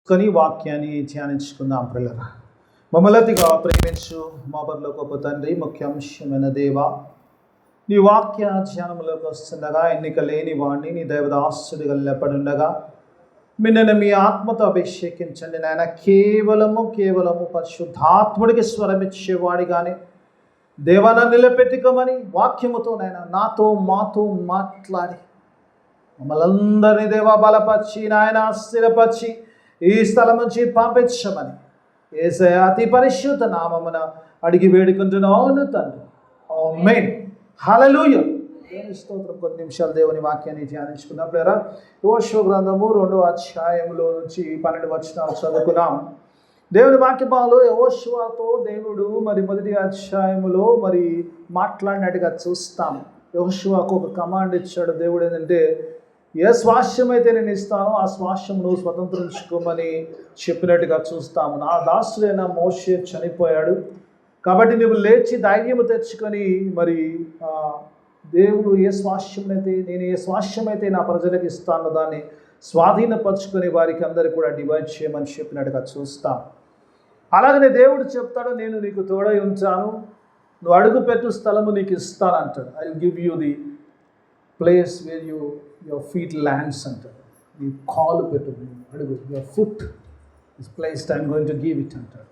కొని వాక్యాన్ని ధ్యానించుకుందాం పిల్లరా. మమ్మల్నిగా ప్రేమించు మా పరలోకపు తండ్రి, ముఖ్యాంశమైన దేవ, నీ వాక్య ధ్యానంలోకి వస్తుండగా ఎన్నిక లేని వాడిని నీ దైవదాసుడిగా నిలబడుండగా మిన్నను మీ ఆత్మతో అభిషేకించండి నాయన. కేవలము పరిశుద్ధాత్ముడికి స్వరమిచ్చేవాడిగానే దేవాన నిలబెట్టుకోమని వాక్యముతో నాయన మాతో మాట్లాడి మమ్మల్ని అందరినీ దేవా బలపరిచి నాయన స్థిరపరిచి ఈ స్థలం నుంచి పంపించమని యేసయ్య అతి పరిశుద్ధ నామమున అడిగి వేడుకుంటున్నాను తండ్రి. ఆమేన్. హల్లెలూయా. దేవుని స్తోత్రం. కొన్ని నిమిషాలు దేవుని వాక్యాన్ని ధ్యానించుకుందాం. ప్రేరా యోషువ గ్రంథము 2వ అధ్యాయంలో నుంచి 12 వచనాలు చదువుకున్నాం. దేవుని వాక్యములో యోషువతో దేవుడు మొదటి అధ్యాయములో మాట్లాడినట్టుగా చూస్తాం. యోషువకు ఒక కమాండ్ ఇచ్చాడు దేవుడు. ఏంటంటే, ఏ స్వాస్థ్యం అయితే నేను ఇస్తానో ఆ స్వాస్థ్యం నువ్వు స్వతంత్రించుకోమని చెప్పినట్టుగా చూస్తాము. నా దాసుడైన మోషే చనిపోయాడు కాబట్టి నువ్వు లేచి ధైర్యము తెచ్చుకొని దేవుడు ఏ స్వాస్థ్యం అయితే నా ప్రజలకు ఇస్తానో దాన్ని స్వాధీనపరచుకొని వారికి అందరికీ కూడా డివైడ్ చేయమని చెప్పినట్టుగా చూస్తాం. అలాగనే దేవుడు చెప్తాడు, నేను నీకు తోడై ఉంచాను, నువ్వు అడుగుపెట్టు స్థలము నీకు ఇస్తానంటాడు. I will give you the place where your feet lands అంటాడు. నీ కాలు పెట్టు, అడుగు, your foot is placed, I'm going to give it అంటాడు.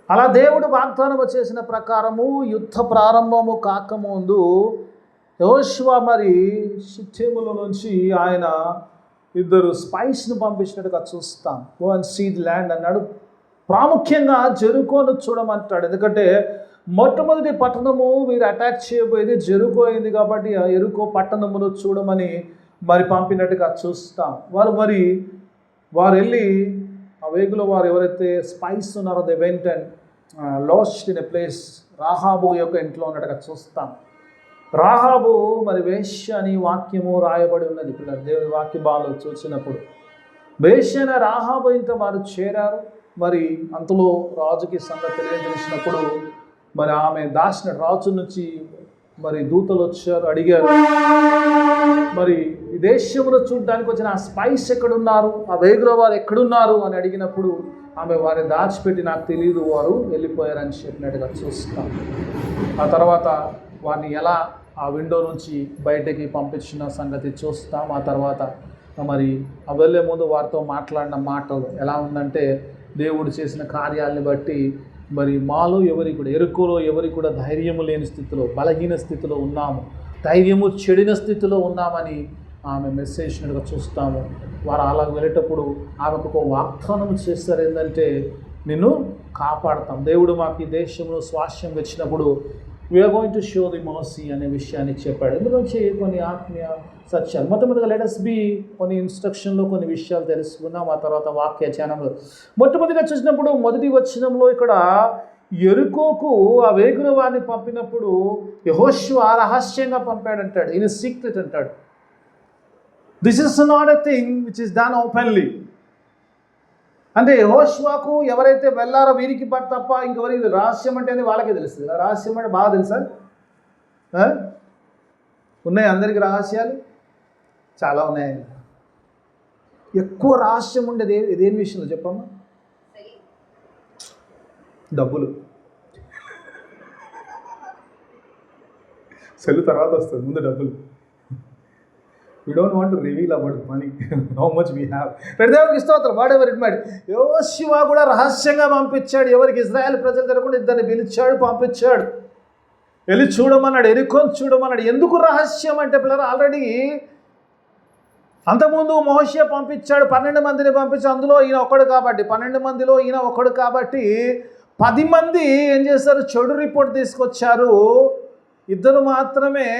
అలా దేవుడు వాగ్దానం చేసిన ప్రకారము యుద్ధ ప్రారంభము కాకముందు యోషువ షిత్తీములో నుంచి ఆయన 2 స్పైస్ను పంపించినట్టుగా చూస్తాం. Go and see the land అన్నాడు. ప్రాముఖ్యంగా జెరికోను చూడమంటాడు. ఎందుకంటే మొట్టమొదటి పట్టణము వీరు అటాక్ చేయబోయేది జెరికో అయింది కాబట్టి ఆ ఎరుకో పట్టణమును చూడమని పంపినట్టుగా చూస్తాం. వారు వెళ్ళి ఆ వేగులో వారు ఎవరైతే స్పైస్ ఉన్నారో they went and last in a place. Rahab యొక్క ఇంట్లో ఉన్నట్టుగా చూస్తాం. రాహాబు వేశ్య అని వాక్యము రాయబడి ఉన్నది. పిల్లలు దేవుని వాక్య బాలో చూసినప్పుడు వేశ్య అనే రాహాబు ఇంత వారు చేరారు. అంతలో రాజుకి సంగతి తెలియజేసినప్పుడు ఆమె దాచిన రాజు నుంచి దూతలు వచ్చారు, అడిగారు, ఈ దేశంలో చూడడానికి వచ్చిన ఆ స్పైస్ ఎక్కడున్నారు, ఆ వేగులో వారు ఎక్కడున్నారు అని అడిగినప్పుడు ఆమె వారిని దాచిపెట్టి నాకు తెలియదు, వారు వెళ్ళిపోయారని చెప్పినట్టుగా చూస్తాం. ఆ తర్వాత వారిని ఎలా ఆ విండో నుంచి బయటకి పంపించిన సంగతి చూస్తాం. ఆ తర్వాత ఆ వెళ్ళే ముందు వారితో మాట్లాడిన మాటలు ఎలా ఉందంటే, దేవుడు చేసిన కార్యాలని బట్టి మాలో ఎవరికి కూడా ఎరుకోలో ఎవరికి కూడా ధైర్యము లేని స్థితిలో, బలహీన స్థితిలో ఉన్నాము, ధైర్యము చెడిన స్థితిలో ఉన్నామని ఆమె మెసేజ్గా చూస్తాము. వారు అలా వెళ్ళేటప్పుడు ఆమెకు ఒక వాగ్దానం చేస్తారు. ఏంటంటే, నిన్ను కాపాడతాం, దేవుడు మాకు ఈ దేశంలో స్వాస్థ్యం వచ్చినప్పుడు we are going to show the mercy అనే విషయాన్ని చెప్పాడు. ఎందుకంటే కొన్ని ఆత్మీయ సత్యాలు మొట్టమొదటిగా లెటస్ బి కొన్ని ఇన్స్ట్రక్షన్లో కొన్ని విషయాలు తెలుసుకుందాం. ఆ తర్వాత వాక్య ధ్యానంలో మొట్టమొదటిగా చూసినప్పుడు మొదటి వచనంలో ఇక్కడ యెరికోకు ఆ వేగుల వారిని పంపినప్పుడు యెహోషువ రహస్యంగా పంపాడంటాడు. ఇన్ సీక్రెట్ అంటాడు. This is not a thing which is done openly. అంటే యెహోషువకు ఎవరైతే వెళ్ళారో వీరికి తప్ప ఇంకెవరికి రహస్యం అంటే వాళ్ళకే తెలుస్తుంది. రహస్యం అంటే బాగా తెలుసా? ఉన్నాయి అందరికీ రహస్యాలు చాలా ఉన్నాయి. ఎక్కువ రహస్యం ఉండేది ఇదేం విషయంలో చెప్పమ్మా? డబ్బులు. సెల్ తర్వాత వస్తుంది, ముందు డబ్బులు. We don't want to reveal about money, how much we have. దేవునికి స్తోత్రం. Whatever it might. యోషువ కూడా రహస్యంగా పంపించాడు. ఎవరికి? ఇజ్రాయెల్ ప్రజలు జరగకుండా ఇద్దరిని పిలిచాడు, పంపించాడు. వెళ్ళి చూడమన్నాడు, ఎరుకోని చూడమన్నాడు. ఎందుకు రహస్యం అంటే పిల్లలు ఆల్రెడీ అంతకుముందు మోషే పంపించాడు, 12 మందిని పంపించాడు. అందులో ఈయన ఒక్కడు కాబట్టి 12 మందిలో ఈయన ఒక్కడు కాబట్టి 10 మంది ఏం చేశారు? చెడు రిపోర్ట్ తీసుకొచ్చారు. 2 మాత్రమే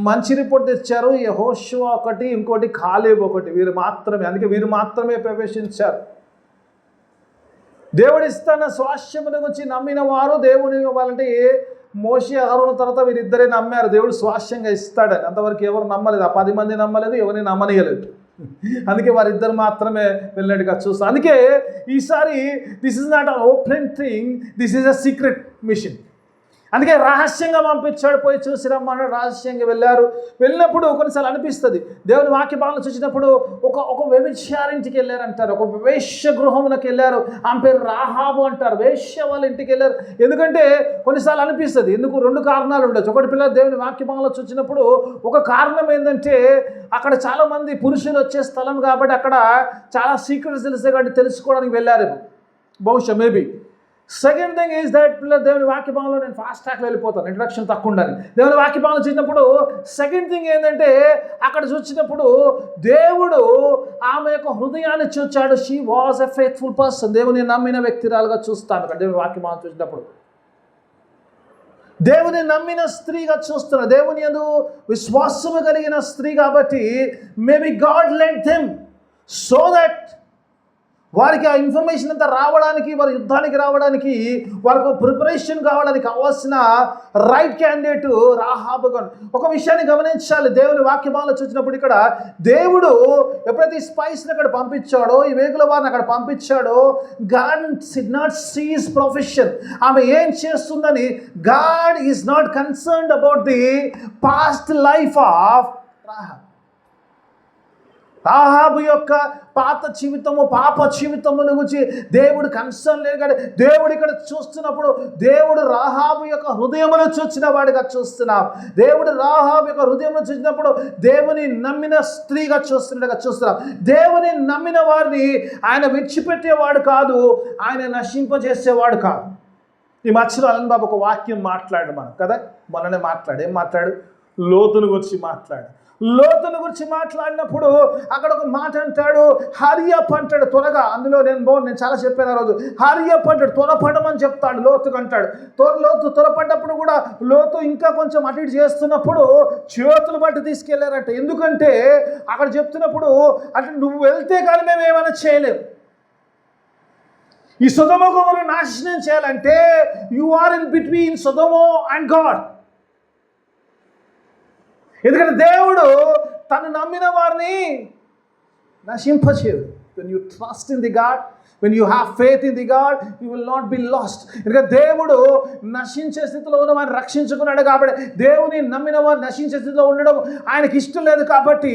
మంచి రిపోర్ట్ తెచ్చారు. యెహోషువ ఒకటి, ఇంకోటి కాలేబు ఒకటి. వీరు మాత్రమే ప్రవేశించారు. దేవుడు ఇస్తున్న స్వాస్థ్యమును గురించి నమ్మిన వారు దేవుని ఇవ్వాలంటే మోషే అహరోను తర్వాత వీరిద్దరే నమ్మారు దేవుడు స్వాస్థ్యంగా ఇస్తాడని. అంతవరకు ఎవరు నమ్మలేదు. ఆ 10 మంది నమ్మలేదు, ఎవరిని నమ్మనీయలేదు. అందుకే వారిద్దరు మాత్రమే వెళ్ళినట్టుగా చూస్తాం. అందుకే ఈసారి this is not an open thing, this is a secret machine. అందుకే రహస్యంగా పంపించాడు, పోయి చూసి రమ్మన్నాడు. రహస్యంగా వెళ్ళినప్పుడు కొన్నిసార్లు అనిపిస్తుంది, దేవుని వాక్య భాగంలో చూసినప్పుడు ఒక వ్యభిచారింటికి వెళ్ళారంటారు, ఒక వేశ్య గృహమునకు వెళ్ళారు, ఆమె పేరు రాహాబు అంటారు, వేశ్య వాళ్ళ ఇంటికి వెళ్ళారు. ఎందుకంటే కొన్నిసార్లు అనిపిస్తుంది, ఎందుకు 2 కారణాలు ఉండొచ్చు. ఒకటి, పిల్లలు దేవుని వాక్య భాగంలో చూసినప్పుడు ఒక కారణం ఏంటంటే అక్కడ చాలామంది పురుషులు వచ్చే స్థలం కాబట్టి అక్కడ చాలా సీక్రెట్స్ తెలిసే కాబట్టి తెలుసుకోవడానికి వెళ్ళారు బహుశా, maybe. Second thing is that, దేవుని వాక్య భాగంలో నేను ఫాస్ట్ ట్రాక్లో వెళ్ళిపోతాను, ఇంట్రడక్షన్ తక్కువ ఉండాలి. దేవుని వాక్య భాగంలో చూసినప్పుడు సెకండ్ థింగ్ ఏంటంటే అక్కడ చూసినప్పుడు దేవుడు ఆమె యొక్క హృదయాన్ని చూచాడు. She was a faithful person, దేవుని నమ్మిన వ్యక్తిరాలుగా చూస్తాను అక్కడ దేవుని వాక్య భాగం చూసినప్పుడు. దేవుని నమ్మిన స్త్రీగా చూస్తున్నా, దేవుని యందు విశ్వాసము కలిగిన స్త్రీ కాబట్టి maybe God let them so that వారికి ఆ ఇన్ఫర్మేషన్ అంతా రావడానికి, వారి యుద్ధానికి రావడానికి, వాళ్ళకు ప్రిపరేషన్ కావడానికి కావాల్సిన రైట్ క్యాండిడేట్ రాహాబు. ఒక విషయాన్ని గమనించాలి, దేవుని వాక్యభాగంలో చూసినప్పుడు ఇక్కడ దేవుడు ఎప్పుడైతే ఈ స్పైస్ని అక్కడ పంపించాడో, ఈ వేగుల వారిని అక్కడ పంపించాడో, God did not see his profession. ఆమె ఏం చేస్తుందని God is not concerned about the past life of Rahab. Rahab యొక్క పాత జీవితము, పాప జీవితమును గురించి దేవుడు కన్సర్న్ లేదు. కానీ దేవుడు ఇక్కడ చూస్తున్నప్పుడు దేవుడు రాహాబు యొక్క హృదయమును చూచిన వాడిగా చూస్తున్నాం. దేవుడు రాహాబు యొక్క హృదయమును చూసినప్పుడు దేవుని నమ్మిన స్త్రీగా చూస్తున్నాం. దేవుని నమ్మిన వారిని ఆయన విడిచిపెట్టేవాడు కాదు, ఆయన నశింపజేసేవాడు కాదు. ఈ మధ్యలో అలన్ బాబు ఒక వాక్యం మాట్లాడు మనం కదా, మొన్ననే ఏం మాట్లాడు, లోతును గురించి మాట్లాడినప్పుడు అక్కడ ఒక మాట అంటాడు, హరియప్ అంటాడు త్వరగా. అందులో నేను చాలా చెప్పాను ఆ రోజు. హరియప్ అంటాడు, త్వరపడమని చెప్తాడు, లోతుకు అంటాడు. త్వరపడ్డప్పుడు కూడా లోతు ఇంకా కొంచెం అటు ఇటు చేస్తున్నప్పుడు చేతులు బట్టి తీసుకెళ్లారట. ఎందుకంటే అక్కడ చెప్తున్నప్పుడు అంటే నువ్వు వెళ్తే కానీ మేము ఏమైనా చేయలేము. ఈ సొదొమ గొమొర్రా నాశనం చేయాలంటే you are in between Sodom and God. ఎందుకంటే దేవుడు తను నమ్మిన వారిని నశింపచేయడు. When you trust in the God, when you have faith in the God, you will not be lost. ఎందుకంటే దేవుడు నశించే స్థితిలో ఉన్న వారిని రక్షించుకున్నాడు కాబట్టి, దేవుని నమ్మిన వారు నశించే స్థితిలో ఉండడం ఆయనకి ఇష్టం లేదు కాబట్టి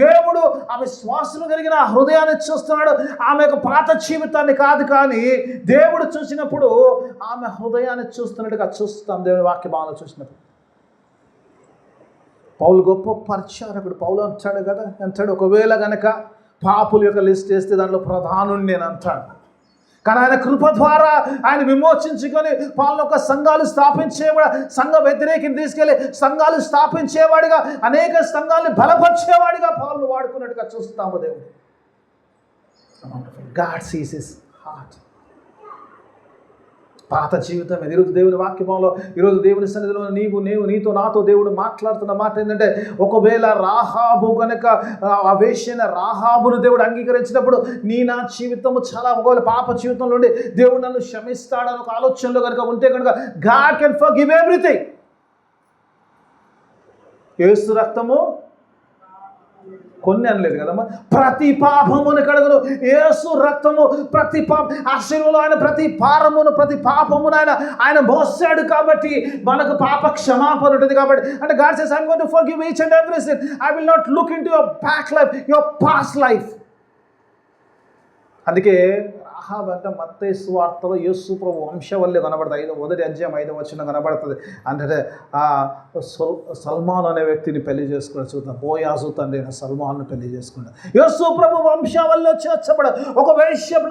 దేవుడు ఆమె శ్వాసను కలిగిన హృదయాన్ని చూస్తున్నాడు. ఆమె యొక్క పాత జీవితాన్ని కాదు, కానీ దేవుడు చూసినప్పుడు ఆమె హృదయాన్ని చూస్తున్నట్టుగా చూస్తాం దేవుని వాక్య భాగంలో చూసినప్పుడు. పౌలు గొప్ప పరిచారకుడు. పౌలు అంటాడు ఒకవేళ గనక పాపుల యొక్క లిస్ట్ వేస్తే దాంట్లో ప్రధానుని నేను అంటాడు. కానీ ఆయన కృప ద్వారా ఆయన విమోచించుకొని పాలను ఒక సంఘాలు స్థాపించేవాడు, సంఘ వ్యతిరేకిని తీసుకెళ్ళి సంఘాలు స్థాపించేవాడిగా, అనేక సంఘాలను బలపరిచేవాడిగా పాలను వాడుకున్నట్టుగా చూస్తాము దేవుడు. God sees his heart. పాత జీవితం ఈరోజు దేవుని వాక్యంలో, ఈరోజు దేవుని సన్నిధిలో నీతో నాతో దేవుడు మాట్లాడుతున్న మాట ఏంటంటే, ఒకవేళ రాహాబు కనుక ఆ వేశ్యైన రాహాబును దేవుడు అంగీకరించినప్పుడు నా జీవితము చాలా, ఒకవేళ పాప జీవితంలో ఉండి దేవుడు నన్ను క్షమిస్తాడని ఒక ఆలోచనలో కనుక ఉంటే కనుక గాడ్ కెన్ ఫర్గివ్ ఎవ్రీథింగ్. యేసు రక్తము కొన్ని అనలేదు కదమ్మా, ప్రతి పాపమును కడుగును యేసు రక్తము. ప్రతి ఆ శిలువలో ఆయన ప్రతి భారమును, ప్రతి పాపమును ఆయన మోసాడు కాబట్టి మనకు పాప క్షమాపణ ఉంటుంది కాబట్టి. అంటే God says, I'm going to forgive each and every sin. I will not look into your back life, your past life. అందుకే రాహాబు అంటే మత్తయి సువార్తలో యేసు ప్రభు వంశవల్లి కనబడుతుంది. 1వ అధ్యాయం 5వ వచనం కనబడుతుంది. అంటే సల్మాన్ అనే వ్యక్తిని పెళ్లి చేసుకుని చూద్దాం. బోయాజు తండ్రి అయిన సల్మాన్ను పెళ్లి చేసుకున్నాడు. యేసు ప్రభు వంశావల్లి వచ్చేచ్చబడ ఒక వేశ్య.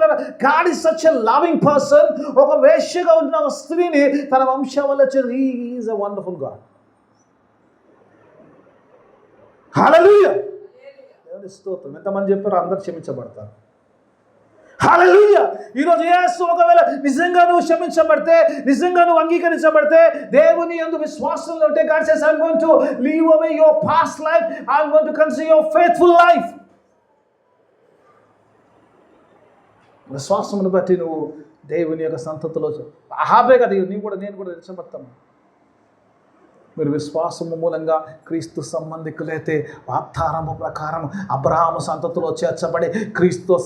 God is such a loving person. ఒక వేశ్యగా ఉన్న ఒక స్త్రీని తన వంశావల్లి వచ్చి, he is a wonderful God. Hallelujah, దేవుని స్తోత్రం. ఎంతమంది చెప్పారు? అందరు క్షమించబడతారు. హల్లెలూయా. ఈరోజు యేసు ఒకవేళ నిజంగా నువ్వు క్షమించబడితే, నిజంగా నువ్వు అంగీకరించబడితే, దేవుని యందు విశ్వాసంలో ఉంటే, God says, I'm going to leave away your past life, I'm going to consider your faithful life. విశ్వాసమును బట్టి నువ్వు దేవుని యొక్క సంతతిలో రాహాబే కదా, నేను కూడా నిలిచబడతాను. మీరు విశ్వాసము మూలంగా క్రీస్తు సంబంధికులైతే వాగ్దానము ప్రకారం అబ్రహాము సంతతిలో చేర్చబడి క్రీస్తు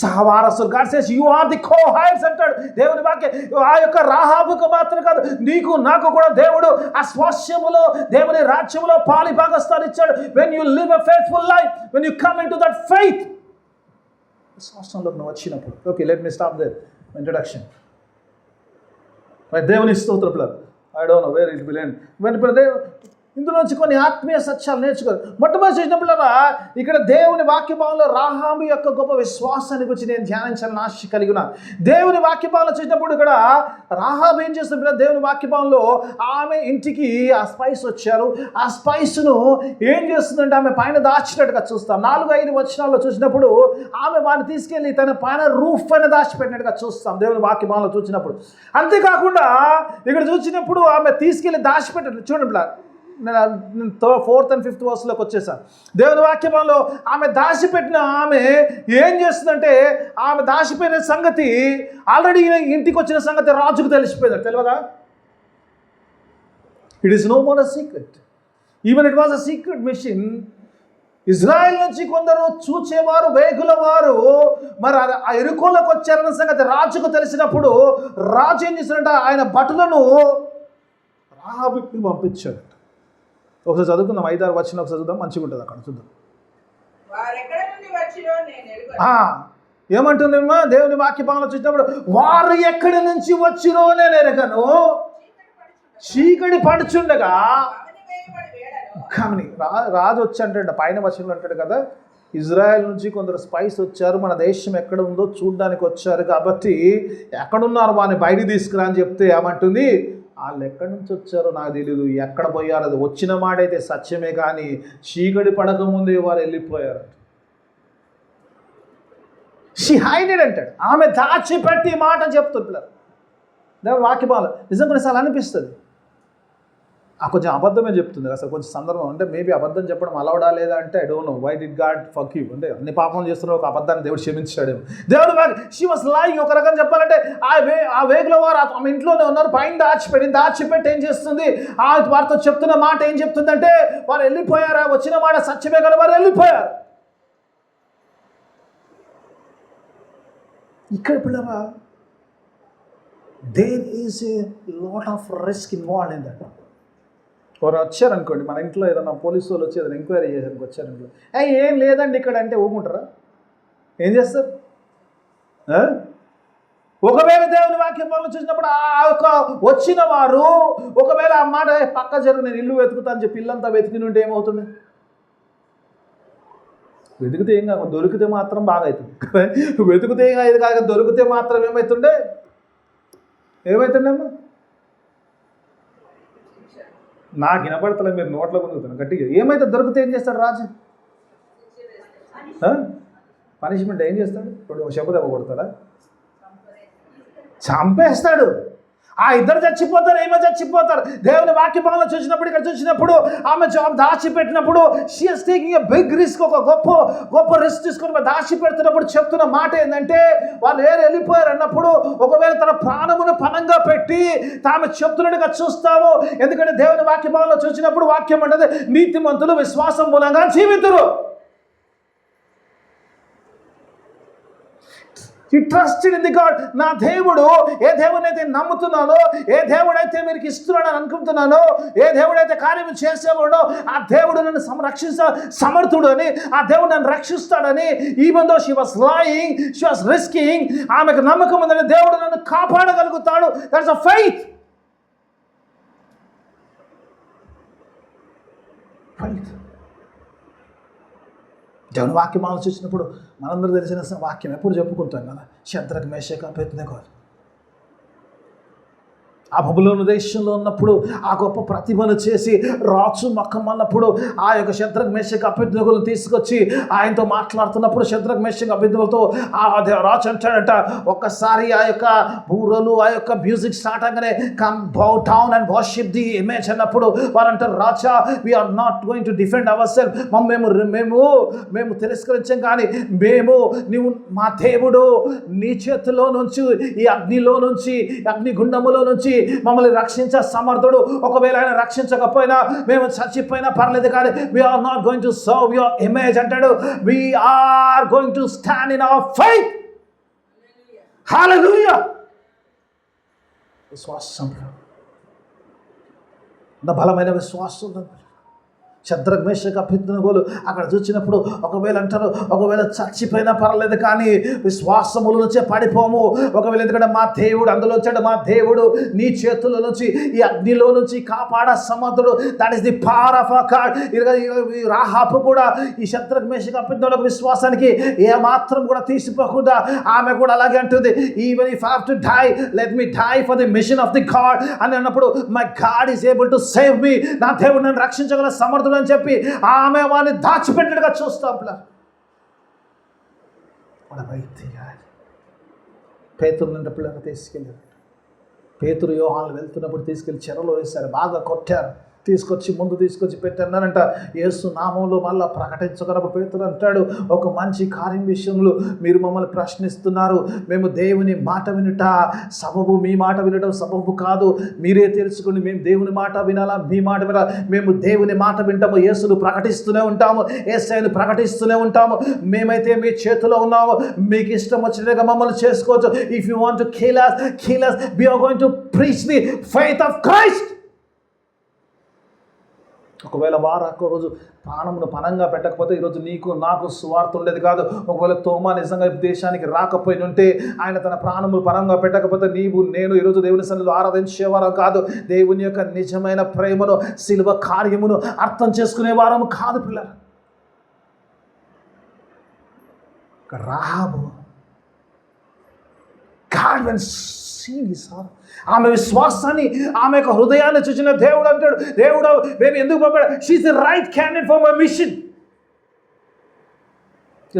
సహవారసులు. God says you are the co-heirs అంటాడు దేవుని వాక్యం. ఆ యొక్క రాహాబుకు మాత్రం కాదు, నీకు నాకు కూడా దేవుడు ఆ స్వాస్యములో దేవుని రాజ్యములో పాలి భాగస్థాన్ని ఇచ్చాడు. When you live a faithful life, when you come in to that faith, విశ్వాసంలోకి నువ్వు వచ్చినప్పుడు. Okay, let me stop there introduction. దేవుని స్తోత్రం పిల్లలు. I don't know where it will end. ఇందులో నుంచి కొన్ని ఆత్మీయ సత్యాలు నేర్చుకోరు. మొట్టమొదటి చూసినప్పుడల్లా ఇక్కడ దేవుని వాక్య భావంలో రాహాబు యొక్క గొప్ప విశ్వాసాన్ని గురించి నేను ధ్యానించాలని ఆశ కలిగి ఉన్నాను. దేవుని వాక్య భావంలో చూసినప్పుడు ఇక్కడ రాహాబు ఏం చేస్తుంది? దేవుని వాక్య భావంలో ఆమె ఇంటికి ఆ స్పైస్ వచ్చారు. ఆ స్పైస్ను ఏం చేస్తుందంటే ఆమె పైన దాచినట్టుగా చూస్తాం. 4-5 వచనాల్లో చూసినప్పుడు ఆమె వాడిని తీసుకెళ్ళి తన పైన రూఫ్ పైన దాచిపెట్టినట్టుగా చూస్తాం దేవుని వాక్య భావంలో చూసినప్పుడు. అంతేకాకుండా ఇక్కడ చూసినప్పుడు ఆమె తీసుకెళ్ళి దాచిపెట్టారు. చూడండి, నేను 4th and 5th వర్స్లోకి వచ్చేసాను. దేవుని వాక్యంలో ఆమె దాచిపెట్టిన ఆమె ఏం చేస్తుందంటే ఆమె దాచిపోయిన సంగతి ఆల్రెడీ ఇంటికి వచ్చిన సంగతి రాజుకు తెలిసిపోయింది. తెలియదా? It is no more a secret. Even it was a secret mission. Israel నుంచి కొందరు చూచేవారు, వేగుల వారు మరి ఆ ఎరుకోలోకి వచ్చారన్న సంగతి రాజుకు తెలిసినప్పుడు రాజు ఏం చేశాడంటే ఆయన భటులను రాహాబుకి పంపించాడు. ఒకసారి చదువుకుందాం, 5-6 వచనం ఒకసారి చదువుదాం, మంచిగా ఉంటుంది అక్కడ చూద్దాం. ఏమంటుందమ్మా దేవుని వాక్య భావన చూసినప్పుడు? వారు ఎక్కడి నుంచి వచ్చిరో నేను ఎరగను, చీకటి పడుచుండగా. కానీ రాజు వచ్చి అంటాడు పైన వచనంలో అంటాడు కదా, ఇజ్రాయెల్ నుంచి కొందరు స్పైస్ వచ్చారు, మన దేశం ఎక్కడ ఉందో చూడడానికి వచ్చారు, కాబట్టి ఎక్కడున్నారు వారిని బయటికి తీసుకురా అని చెప్తే ఏమంటుంది? వాళ్ళు ఎక్కడి నుంచి వచ్చారో నాకు తెలియదు, ఎక్కడ పోయారు, అది వచ్చిన మాట అయితే సత్యమే, కానీ చీకటి పడకముందే వారు వెళ్ళిపోయారు. షీ హైడెడ్ అంటాడు. ఆమె దాచిపెట్టి మాట చెప్తున్నారు. దేవుని వాక్యమాల నిజం కొన్నిసార్లు అనిపిస్తుంది కొంచెం అబద్ధమే చెప్తుంది అసలు కొంచెం సందర్భం. అంటే మేబీ అబద్ధం చెప్పడం అలవడా లేదా అంటే I don't know. Why did God forgive? అంటే అన్ని పాపం చేస్తున్న ఒక అబద్ధాన్ని దేవుడు క్షమించాడేమో. దేవుడు షీ వాస్ లైయింగ్. ఒక రకంగా చెప్పాలంటే ఆ వేగుల వారు ఆమె ఇంట్లోనే ఉన్నారు, పైన దాచిపెట్టి ఏం చేస్తుంది? వారితో చెప్తున్న మాట ఏం చెప్తుందంటే వారు వెళ్ళిపోయారా, వచ్చిన మాట సత్యమే కదా, వారు వెళ్ళిపోయారు. ఇక్కడ పిల్లరా there is a lot of risk involved in that. వారు వచ్చారనుకోండి, మన ఇంట్లో ఏదన్నా పోలీసు వాళ్ళు వచ్చి ఏదైనా ఎంక్వైరీ చేయడానికి వచ్చారనుకో, ఏం లేదండి ఇక్కడ అంటే ఊరుకుంటారా? ఏం చేస్తారు? ఒకవేళ దేవుని వాక్యం పనులు చూసినప్పుడు ఆ యొక్క వచ్చిన వారు ఒకవేళ ఆ మాట పక్క జరుగు నేను ఇల్లు వెతుకుతా అని చెప్పి ఇల్లంతా వెతికిన ఉంటే ఏమవుతుంది? వెతికితే ఏం కాదు, దొరికితే మాత్రం బాగా అవుతుంది. వెతికితే ఏం కాదు కాక దొరికితే మాత్రం ఏమవుతుండే? ఏమవుతుండేమ్మా? నాకు వినపడతలే, మీరు నోట్లో కొనుక్కుతాను గట్టిగా. ఏమైతే దొరికితే ఏం చేస్తాడు రాజు? పనిష్మెంట్ ఏం చేస్తాడు? ఇప్పుడు శబదెబ్బ కొడతాడా? చంపేస్తాడు. ఆ ఇద్దరు చచ్చిపోతారు, ఏమో చచ్చిపోతారు. దేవుని వాక్య భాగంలో చూసినప్పుడు ఇక్కడ చూసినప్పుడు ఆమె జాబ్ దాచిపెట్టినప్పుడు she is taking a big risk. ఒక గొప్ప రిస్క్ తీసుకొని దాచిపెడుతున్నప్పుడు చెప్తున్న మాట ఏంటంటే వాళ్ళు వెళ్ళిపోయారు అన్నప్పుడు ఒకవేళ తన ప్రాణమును పణంగా పెట్టి తాము చెప్తున్నట్టుగా చూస్తాము. ఎందుకంటే దేవుని వాక్య భాగంలో చూసినప్పుడు వాక్యం అంటే నీతిమంతులు విశ్వాసం మూలంగా జీవితులు. He trusted in the God. నా దేవుడు ఏ దేవుడైతే నమ్ముతున్నానో, ఏ దేవుడైతే మీకు ఇస్తున్నాడని అనుకుంటున్నానో, ఏ దేవుడైతే కార్యం చేసేవాడో ఆ దేవుడు నన్ను సమర్థుడు అని, ఆ దేవుడు నన్ను రక్షిస్తాడని. Even though she was lying, she was risking, ఆమెకు నమ్మకం ఉందని దేవుడు నన్ను కాపాడగలుగుతాడు. That's a faith. దేవుని వాక్యం ఆలోచించినప్పుడు మనందరూ తెలిసిన వాక్యం ఎప్పుడు చెప్పుకుంటాం కదా, శద్రక్ మేషక్ అబేద్నెగో. ఆ బబులోను దేశంలో ఉన్నప్పుడు ఆ గొప్ప ప్రతిభను చేసి రాజు మక్కమన్నప్పుడు ఆ యొక్క శద్రక్ మేషక్ అబేద్నెగోలను తీసుకొచ్చి ఆయనతో మాట్లాడుతున్నప్పుడు శద్రక్ మేషక్ అబేద్నెగోలతో ఆ రాజు అంటాడంట, ఒక్కసారి ఆ యొక్క బూరలు ఆ యొక్క మ్యూజిక్ స్టార్ట్ అవగానే come bow down and worship the image అన్నప్పుడు వారు అంటారు, రాజా we're not going to defend our self. మేము తిరస్కరించాం, కానీ నీవు మా దేవుడు నీ చేతిలో నుంచి, ఈ అగ్నిలో నుంచి, అగ్నిగుండములో నుంచి మమ్మల్ని రక్షించే సమర్థుడు. ఒకవేళ ఆయన రక్షించకపోయినా, మేము చచ్చిపోయినా పర్లేదు, కానీ we're not going to serve your image అంటాడు. We're going to stand in our faith. Hallelujah. విశ్వాసం, బలమైన విశ్వాసం. శద్రక్ మేషక్ అబేద్నెగోలు అక్కడ చూసినప్పుడు ఒకవేళ అంటారు, ఒకవేళ చచ్చిపోయినా పర్లేదు, కానీ విశ్వాసముల నుంచే పడిపోము. ఒకవేళ ఎందుకంటే మా దేవుడు అందులో వచ్చాడు, మా దేవుడు నీ చేతుల నుంచి, ఈ అగ్నిలో నుంచి కాపాడ సమర్థుడు. That is the power of our God. Rahab కూడా ఈ శద్రక్ మేషక్ అబేద్నెగోల విశ్వాసానికి ఏ మాత్రం కూడా తీసిపోకుండా ఆమె కూడా అలాగే అంటుంది, even if I have to die, let me die for the mission of the God అని అన్నప్పుడు, my God is able to save me. నా దేవుడు నన్ను రక్షించగల సమర్థుడు అని చెప్పి ఆమె వాడిని దాచిపెట్టినట్టుగా చూస్తాం. పేతురు నిండా పిల్లలు తీసుకెళ్ళారు. పేతురు యోహాను వెళ్తున్నప్పుడు తీసుకెళ్ళి చెరలో వేశారు, బాగా కొట్టారు, ముందు తీసుకొచ్చి పెట్టానంట. యేసు నామంలో మళ్ళీ ప్రకటించగలప్పుడు పేతురు అంటాడు, ఒక మంచి కార్యం విషయంలో మీరు మమ్మల్ని ప్రశ్నిస్తున్నారు. మేము దేవుని మాట వినుట సబబు, మీ మాట వినడం సబబు కాదు. మీరే తెలుసుకోండి, మేము దేవుని మాట వినాలా, మీ మాట వినాలా? మేము దేవుని మాట వింటాము, యేసును ప్రకటిస్తూనే ఉంటాము, యేసయ్యను ప్రకటిస్తూనే ఉంటాము. మేమైతే మీ చేతిలో ఉన్నాము, మీకు ఇష్టం వచ్చినట్టుగా మమ్మల్ని చేసుకోవచ్చు. If you want to kill us, we are going to preach the faith of Christ. ఒకవేళ వారాకో రోజు ప్రాణమును పణంగా పెట్టకపోతే ఈరోజు నీకు నాకు సువార్త ఉండేది కాదు. ఒకవేళ తోమా నిజంగా దేశానికి రాకపోయి ఉంటే, ఆయన తన ప్రాణములు పణంగా పెట్టకపోతే నీవు నేను ఈరోజు దేవుని సన్నిధిలో ఆరాధించేవారం కాదు. దేవుని యొక్క నిజమైన ప్రేమను, శిలువ కార్యమును అర్థం చేసుకునేవారము కాదు పిల్లలు. రాహాబు గాడ్ వెన్ ఆమె విశ్వాసాన్ని, ఆమె యొక్క హృదయాన్ని చూసిన దేవుడు అంటాడు, దేవుడు మేము ఎందుకు పంపాడు? She is the right candidate for my mission.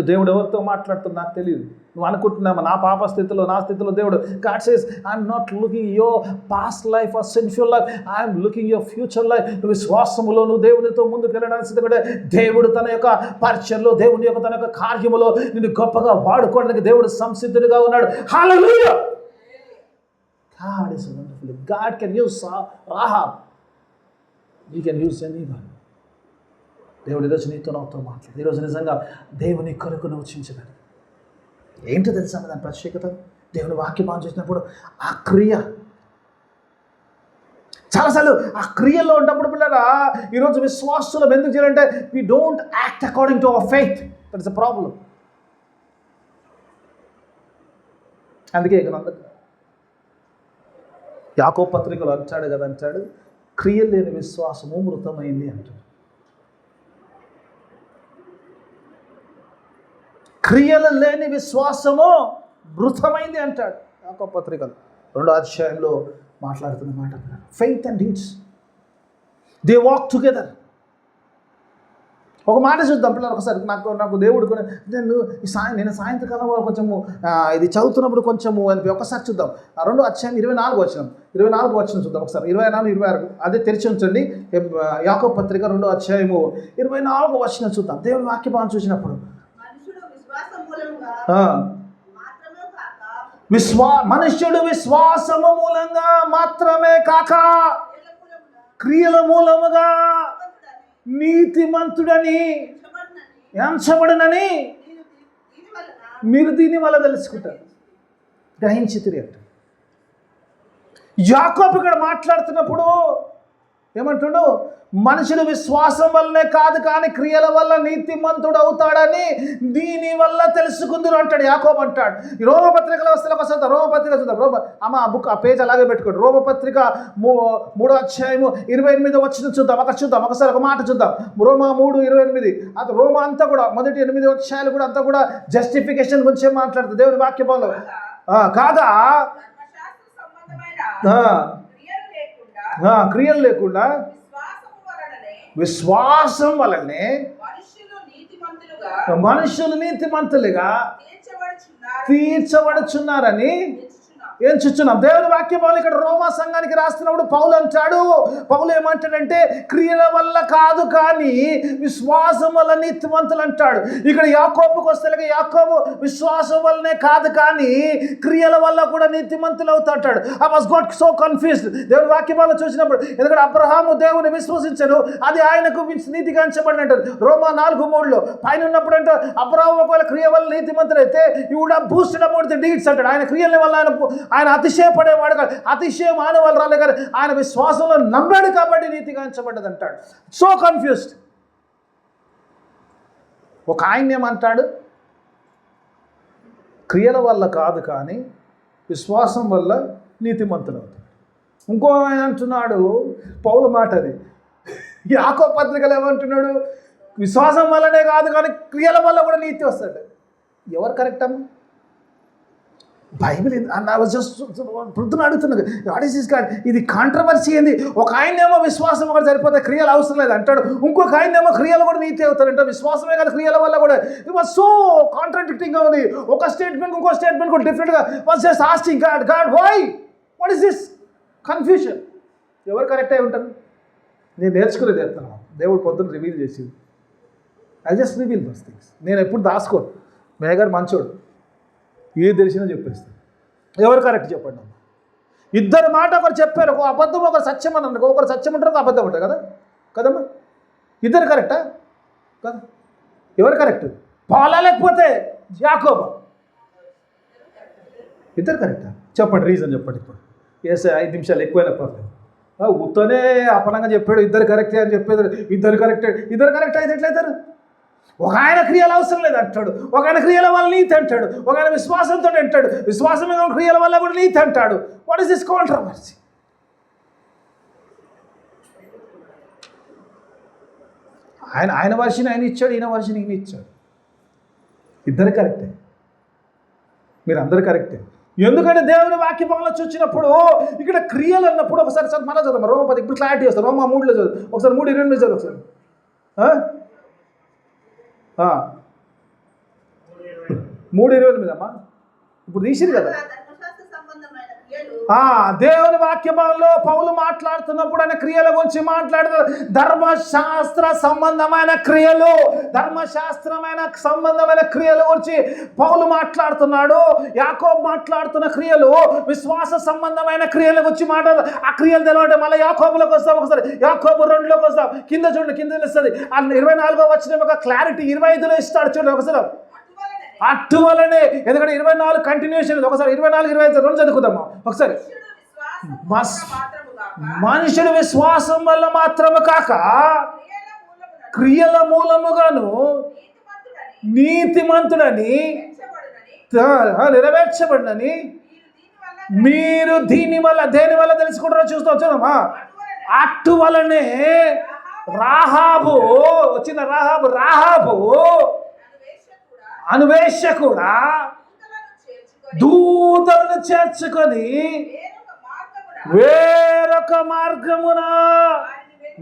దేవుడు ఎవరితో మాట్లాడుతుంది నాకు తెలియదు. నువ్వు అనుకుంటున్నామా నా పాప స్థితిలో, నా స్థితిలో దేవుడు God says I'm not looking your past life or sinful life, I'm looking your future life. నువ్వు విశ్వాసములో నువ్వు దేవునితో ముందుకు వెళ్ళడానికి సిద్ధపడే, దేవుడు తన యొక్క పరిచయంలో, దేవుని యొక్క తన యొక్క కార్యములో నిన్ను గొప్పగా వాడుకోవడానికి దేవుడు సంసిద్ధుడిగా ఉన్నాడు. హల్లెలూయా. God is wonderful. God can use Rahab. You can use anyone. దేవుడు ఈరోజు నీతో నాతో మాట్లాడు. ఈరోజు నిజంగా దేవుని కొరకు నువ్వు చించగలరు. ఏంటో తెలుసా దాని ప్రత్యేకత? దేవుని వాక్యం చూసినప్పుడు ఆ క్రియ, చాలాసార్లు ఆ క్రియల్లో ఉన్నప్పుడు పిల్లరా, ఈరోజు విశ్వాసులు ఎందుకు చేయాలంటే we don't act according to our faith. That is a problem. అందుకే ఇక యాకోబు పత్రికలో అంటాడు కదా, అంటాడు క్రియలు లేని విశ్వాసము మృతమైంది అంటాడు. క్రియలు లేని విశ్వాసము మృతమైంది అంటాడు యాకోబు పత్రికలో 2వ అధ్యాయంలో మాట్లాడుతున్న మాట. Faith and deeds they walk together. ఒక మాట చూద్దాం పిల్లలు ఒకసారి. నాకు దేవుడు నేను సాయంత్రకాలం కొంచెము ఇది చదువుతున్నప్పుడు కొంచెము అని ఒకసారి చూద్దాం. 2వ అధ్యాయం 24 వచనం చూద్దాం ఒకసారి. 24, 26 అదే తెరిచి ఉంచండి. యాకోబు పత్రిక 2వ అధ్యాయము 24 వచనం చూద్దాం. దేవుని వాక్యభావం చూసినప్పుడు మనుష్యుడు విశ్వాసము మూలంగా మాత్రమే కాక క్రియల మూలముగా నీతిమంతుడని ఎంచబడునని మీరు దీని వల్ల తెలుసుకుంటారు, గ్రహించితిరి అంట. యాకోబు ఇక్కడ మాట్లాడుతున్నప్పుడు ఏమంటుడు? మనుషుడు విశ్వాసం వల్లనే కాదు కానీ క్రియల వల్ల నీతిమంతుడు అవుతాడని దీని వల్ల తెలుసుకుందరు అంటాడు యాకోబు అంటాడు. ఈ రోమపత్రికలో వస్తే ఒకసారి రోమపత్రిక చూద్దాం. ఆ పేజ్ అలాగే పెట్టుకోండి. రోమపత్రిక 3వ అధ్యాయము 28 వచనం చూద్దాం. ఒకసారి ఒక మాట చూద్దాం. రోమా 3:28. అది రోమా అంతా కూడా మొదటి 8 అధ్యాయాలు కూడా అంతా కూడా జస్టిఫికేషన్ గురించే మాట్లాడుతుంది దేవుని వాక్యంలో. కాగా క్రియలు లేకుండా విశ్వాసం వలనే మనుషులు నీతిమంతులుగా తీర్చబడుచున్నారని ఏం చూస్తున్నాం? దేవుని వాక్యం ఇక్కడ రోమా సంఘానికి రాస్తున్నప్పుడు పౌలు ఏమంటాడంటే క్రియల వల్ల కాదు కానీ విశ్వాసం వల్ల నీతిమంతులు అంటాడు. ఇక్కడ యాకోబుకి వస్తే యాకోబు విశ్వాసం వల్లనే కాదు కానీ క్రియల వల్ల కూడా నీతిమంతులు అవుతాడు. I was got so confused దేవుని వాక్యాలు చూసినప్పుడు. ఎందుకంటే అబ్రహాము దేవుని విశ్వసించను, అది ఆయనకు నీతిగా ఎంచబడి అంటారు రోమా 4:3 పైన ఉన్నప్పుడు అంటే అబ్రహాము ఒకవేళ క్రియ వల్ల నీతిమంతులు అయితే ఈ కూడా బూస్టెడ్ అబౌట్ ది డీడ్స్ అంటాడు. ఆయన క్రియల వల్ల ఆయన అతిశయపడేవాడు కాదు, అతిశయం మానవాళ్ళు రాలే కానీ ఆయన విశ్వాసంలో నమ్మాడు కాబట్టి నీతిగా ఎంచబడ్డది అంటాడు. So confused. ఒక ఆయన ఏమంటాడు, క్రియల వల్ల కాదు కానీ విశ్వాసం వల్ల నీతిమంతులు అవుతాడు. ఇంకో ఆయన అంటున్నాడు, పౌలు మాట అది, యాకోబు పత్రికలు ఏమంటున్నాడు, విశ్వాసం వల్లనే కాదు కానీ క్రియల వల్ల కూడా నీతి వస్తాడు. ఎవరు కరెక్ట్ అమ్మ? బైబిల్ జస్ట్ పొద్దున అడుగుతున్నాను, వాట్ ఈస్ దిస్ గాడ్? ఇది కాంట్రవర్సీ ఏంది? ఒక ఆయనేమో విశ్వాసం ఒకటి సరిపోతే క్రియలు అవసరం లేదు అంటాడు, ఇంకొక ఆయనేమో క్రియలు కూడా నీతి అవుతారంట. విశ్వాసమే కదా క్రియల వల్ల కూడా. ఇట్ వాజ్ సో కాంట్రాడిక్టింగ్గా ఉంది. ఒక స్టేట్మెంట్ ఇంకో స్టేట్మెంట్ కూడా డిఫరెంట్గా. Was just asking God why, what is this confusion? ఎవరు కరెక్ట్ అయి ఉంటారు? నేను నేర్చుకునేది చెప్తాను. దేవుడు పొద్దున్న రివీల్ చేసింది. I just reveal those things. నేను ఎప్పుడు దాచుకోను. మేఘర్ మంచోడు, ఏది తెలిసినా చెప్పేస్తాను. ఎవరు కరెక్ట్ చెప్పండి అమ్మ? ఇద్దరు మాట ఒకరు చెప్పారు, ఒక అబద్ధం ఒకరు సత్యం అని అన్నారు. ఒకరు సత్యం ఉంటారు, ఒక అబద్ధం ఉంటారు కదా కదమ్మా? ఇద్దరు కరెక్టా కదా? ఎవరు కరెక్ట్? పాలా లేకపోతే యాకోబా? ఇద్దరు కరెక్టా? చెప్పండి, రీజన్ చెప్పండి. ఇప్పుడు వేసే 5 నిమిషాలు ఎక్కువైనా పర్లేదు. ఉత్తనే అపనంగా చెప్పాడు ఇద్దరు కరెక్టే అని చెప్పేది. ఇద్దరు కరెక్ట్ అయితే ఎట్లయితారు? ఒక ఆయన క్రియలు అవసరం లేదు అంటాడు, ఒక ఆయన క్రియల వల్ల నీతి అంటాడు, ఒక ఆయన విశ్వాసంతో అంటాడు, విశ్వాసమే క్రియల వల్ల కూడా నీతి అంటాడు. What is this controversy? ఆయన వర్షిని ఆయన ఇచ్చాడు, ఈయన వర్షిని ఈయన ఇచ్చాడు. ఇద్దరు కరెక్టే, మీరు అందరు కరెక్టే. ఎందుకంటే దేవుని వాక్యంలో చూసినప్పుడు ఇక్కడ క్రియలు అన్నప్పుడు ఒకసారి మళ్ళీ చదువు రోమా 10. ఇప్పుడు క్లారిటీ వస్తుంది. రోమా 3లో చదువు ఒకసారి, 3:28 చదువు ఒకసారి. 3:28 అమ్మా. ఇప్పుడు తీసిరు కదా. దేవుని వాక్యంలో పౌలు మాట్లాడుతున్నప్పుడు ఆయన క్రియల గురించి మాట్లాడుతారు. ధర్మశాస్త్ర సంబంధమైన క్రియల గురించి పౌలు మాట్లాడుతున్నాడు. యాకోబు మాట్లాడుతున్న క్రియలు విశ్వాస సంబంధమైన క్రియల గురించి మాట్లాడు. ఆ క్రియలు తెలవంటే మళ్ళీ యాకోబులోకి వస్తాం. ఒకసారి యాకోబు 2లోకి వస్తాం. కింద చూడండి, కింద తెలుస్తుంది. 24వ వచనం ఒక క్లారిటీ 25లో ఇస్తాడు చూడండి ఒకసారి. అట్టువలనే, ఎందుకంటే 24 కంటిన్యూషన్. ఒకసారి 24-25 చదువుకుందామా ఒకసారి. మనుషుడు విశ్వాసం వల్ల మాత్రము కాక క్రియల మూలముగాను నీతిమంతుడని నెరవేర్చబడినని మీరు దేని వల్ల తెలుసుకుంటారో చూద్దామా. అట్టువలనే రాహాబు వచ్చిన రాహాబు అన్వేష కూడా దూతలను చేర్చుకొని వేరొక మార్గమున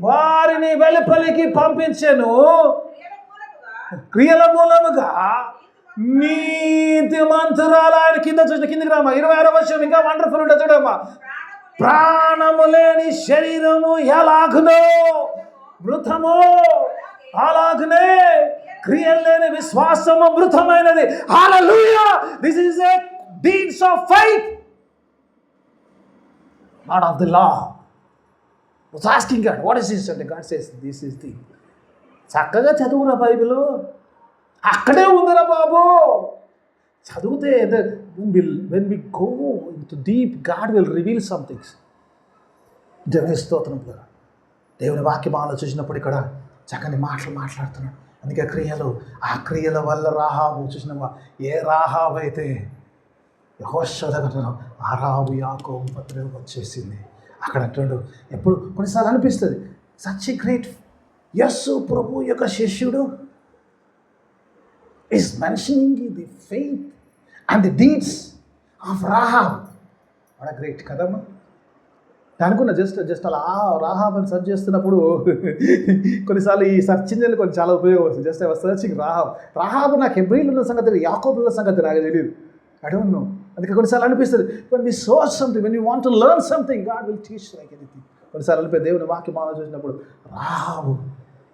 వారిని వెలుపలికి పంపించెను. క్రియల మూలముగా నీతిమంతురాలు. ఆయన కింద చూసిన కిందికి రామా 26వ వచనం ఇంకా వండర్ఫుల్ ఉంటుంది చూడమ్మా. ప్రాణము లేని శరీరము ఎలాగునో మృతమో అలాగనే క్రియలు లేని విశ్వాసము మృతమైనది. Hallelujah! This is a deeds of faith, not of the law. Was asking God what is this అంటే God says this is the. చక్కగా చదువురా బైబిల్, అక్కడే ఉందిరా బాబు. చదివితే when we go into deep, God will reveal some things. దేవుని స్తోత్రం. దేవుని వాక్యమాల చూసినప్పుడు ఇక్కడ చక్కని మాట్లాడుతున్నాడు. అందుకే ఆ క్రియల వల్ల రాహాబు చూసినవా, ఏ రాహాబు అయితే యెహోషువ దగ్గర ఆ రాహాబు యాకోబు పత్రికకు వచ్చేసింది. అక్కడ అంటాడు, ఎప్పుడు కొన్నిసార్లు అనిపిస్తుంది సచ్ ఎ గ్రేట్ యేసు ప్రభు యొక్క శిష్యుడు is mentioning the faith and the deeds of Rahab. What great కదమ్మా. అనుకున్నా జస్ట్ అలా రాహాబ్ అని సెర్చ్ చేస్తున్నప్పుడు కొన్నిసార్లు ఈ సెర్చ్ ఇంజిన్లు కొన్ని చాలా ఉపయోగపడుతుంది. Just I was searching Rahab. నాకు హెబ్రీలు ఉన్న సంగతి, యాకోబుల సంగతి నాకు తెలియదు. I don't no. అందుకే కొన్నిసార్లు అనిపిస్తుంది, when we saw something, when you want to learn something, God will teach like anything. కొన్నిసార్లు అనిపి దేవుని వాక్యం చూసినప్పుడు రాహాబు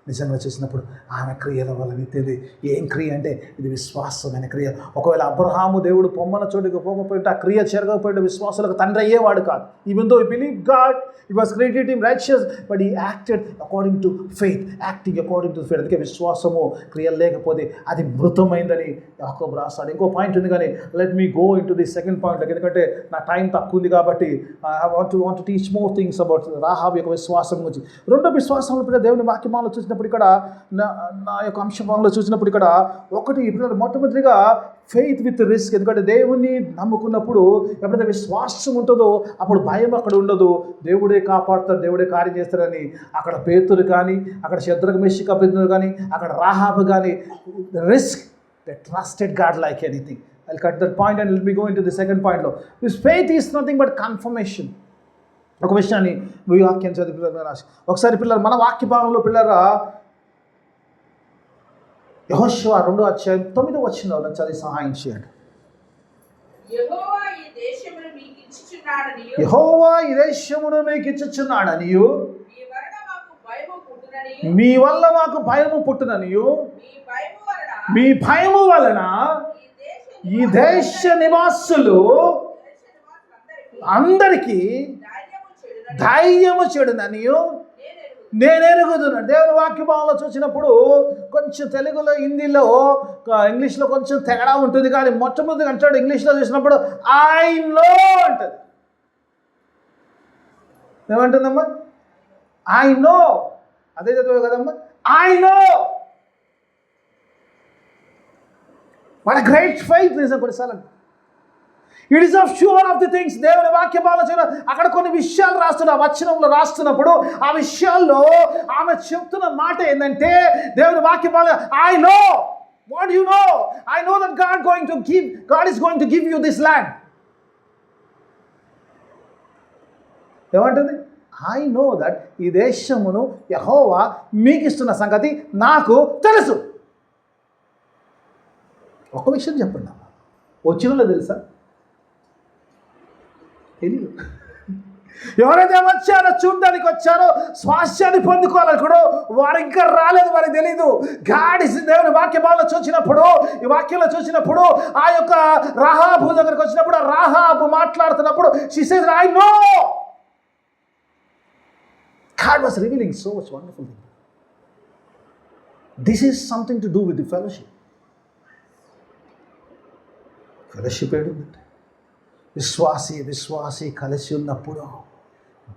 నిజంగా చూసినప్పుడు ఆమె క్రియల వల్ల నిత్యది. ఏం క్రియ అంటే ఇది విశ్వాసమైన క్రియ. ఒకవేళ అబ్రహాము దేవుడు పొమ్మన చోటుకి పోకపోయింటే ఆ క్రియ జరగకపోయింటే విశ్వాసులకు తండ్రి అయ్యేవాడు కాదు. Even though he believed God, he was created him righteous, but he acted according to faith, acting according to faith. అందుకే విశ్వాసము క్రియలు లేకపోతే అది మృతమైందని యాకోబు రాస్తాడు. ఇంకో పాయింట్ ఉంది, కానీ let me go in to the second point, ఎందుకంటే నా టైం తక్కువ ఉంది కాబట్టి I want to teach more things about Rahab యొక్క విశ్వాసం గురించి. రెండో విశ్వాసంలో దేవుని వాక్యమాలలో చూసినప్పుడు ఇక్కడ నా యొక్క అంశంలో చూసినప్పుడు ఇక్కడ ఒకటి, ఇప్పుడు మొట్టమొదటిగా ఫెయిత్ విత్ రిస్క్. ఎందుకంటే దేవుణ్ణి నమ్ముకున్నప్పుడు ఎప్పుడైతే విశ్వాసం ఉంటుందో అప్పుడు భయం అక్కడ ఉండదు. దేవుడే కాపాడుతాడు, దేవుడే కార్యం చేస్తాడని అక్కడ పేతురు కానీ, అక్కడ శద్రకు మెషిక అబేద్నెగో కానీ, అక్కడ రాహాబు కానీ, risk, they trusted God like anything. I'll cut that point and we'll be going to the second point లో. This faith is nothing but confirmation. ఒక విషయాన్ని వాక్యం చదివి పిల్లలు రాసి ఒకసారి పిల్లలు మన వాక్య భాగంలో పిల్లరా యెహోషువ 2వ అధ్యాయం 9వ వచనంలో చదివి సహాయం చేయండి. యెహోవా ఈ దేశమును మీకు ఇచ్చుచున్నాడనియు మీ వల్ల మాకు భయము పుట్టుననియు మీ భయము వలన ఈ దేశ నివాసులు అందరికీ ధైర్యము చెడుననియు నేను ఎరుగుతున్నాను. దేవుని వాక్యభావంలో చూసినప్పుడు కొంచెం తెలుగులో, హిందీలో, ఇంగ్లీష్లో కొంచెం తేడా ఉంటుంది, కానీ మొట్టమొదటిగా అంటాడు ఇంగ్లీష్లో చూసినప్పుడు ఐ నో అంటది. ఏమంటుందమ్మా? I know. అదే చదివే కదమ్మా, I know. What a great faith నిజం కొన్నిసార్లు. It is of sure of the things. దేవుని వాక్య ఆలోచన అక్కడ కొన్ని విషయాలు రాస్తున్న వచనంలో రాస్తున్నప్పుడు ఆ విషయాల్లో ఆమె చెప్తున్న మాట ఏంటంటే దేవుని వాక్య I know. What you know? I know that God is going to give you this land. ఏమంటుంది? ఐ నో దట్ ఈ దేశమును యెహోవా మీకు ఇస్తున్న సంగతి నాకు తెలుసు. ఒక విషయం చెప్పండి అమ్మా, వచ్చినలో తెలుసా? తెలీదు. ఎవరైతే వచ్చారో, చూడడానికి వచ్చారో, స్వాస్థ్యాన్ని పొందుకోవాలనుకోవడం వారు ఇంకా రాలేదు, వారికి తెలీదు. దేవుని వాక్యమాలలో చూసినప్పుడు, ఈ వాక్యంలో చూసినప్పుడు ఆ యొక్క రాహాబు దగ్గరికి వచ్చినప్పుడు, ఆ రాహాబు మాట్లాడుతున్నప్పుడు she says I know. God was revealing so much wonderful thing. This is something to do with the fellowship. Fellowship ఏంటంటే విశ్వాసి కలిసి ఉన్నప్పుడు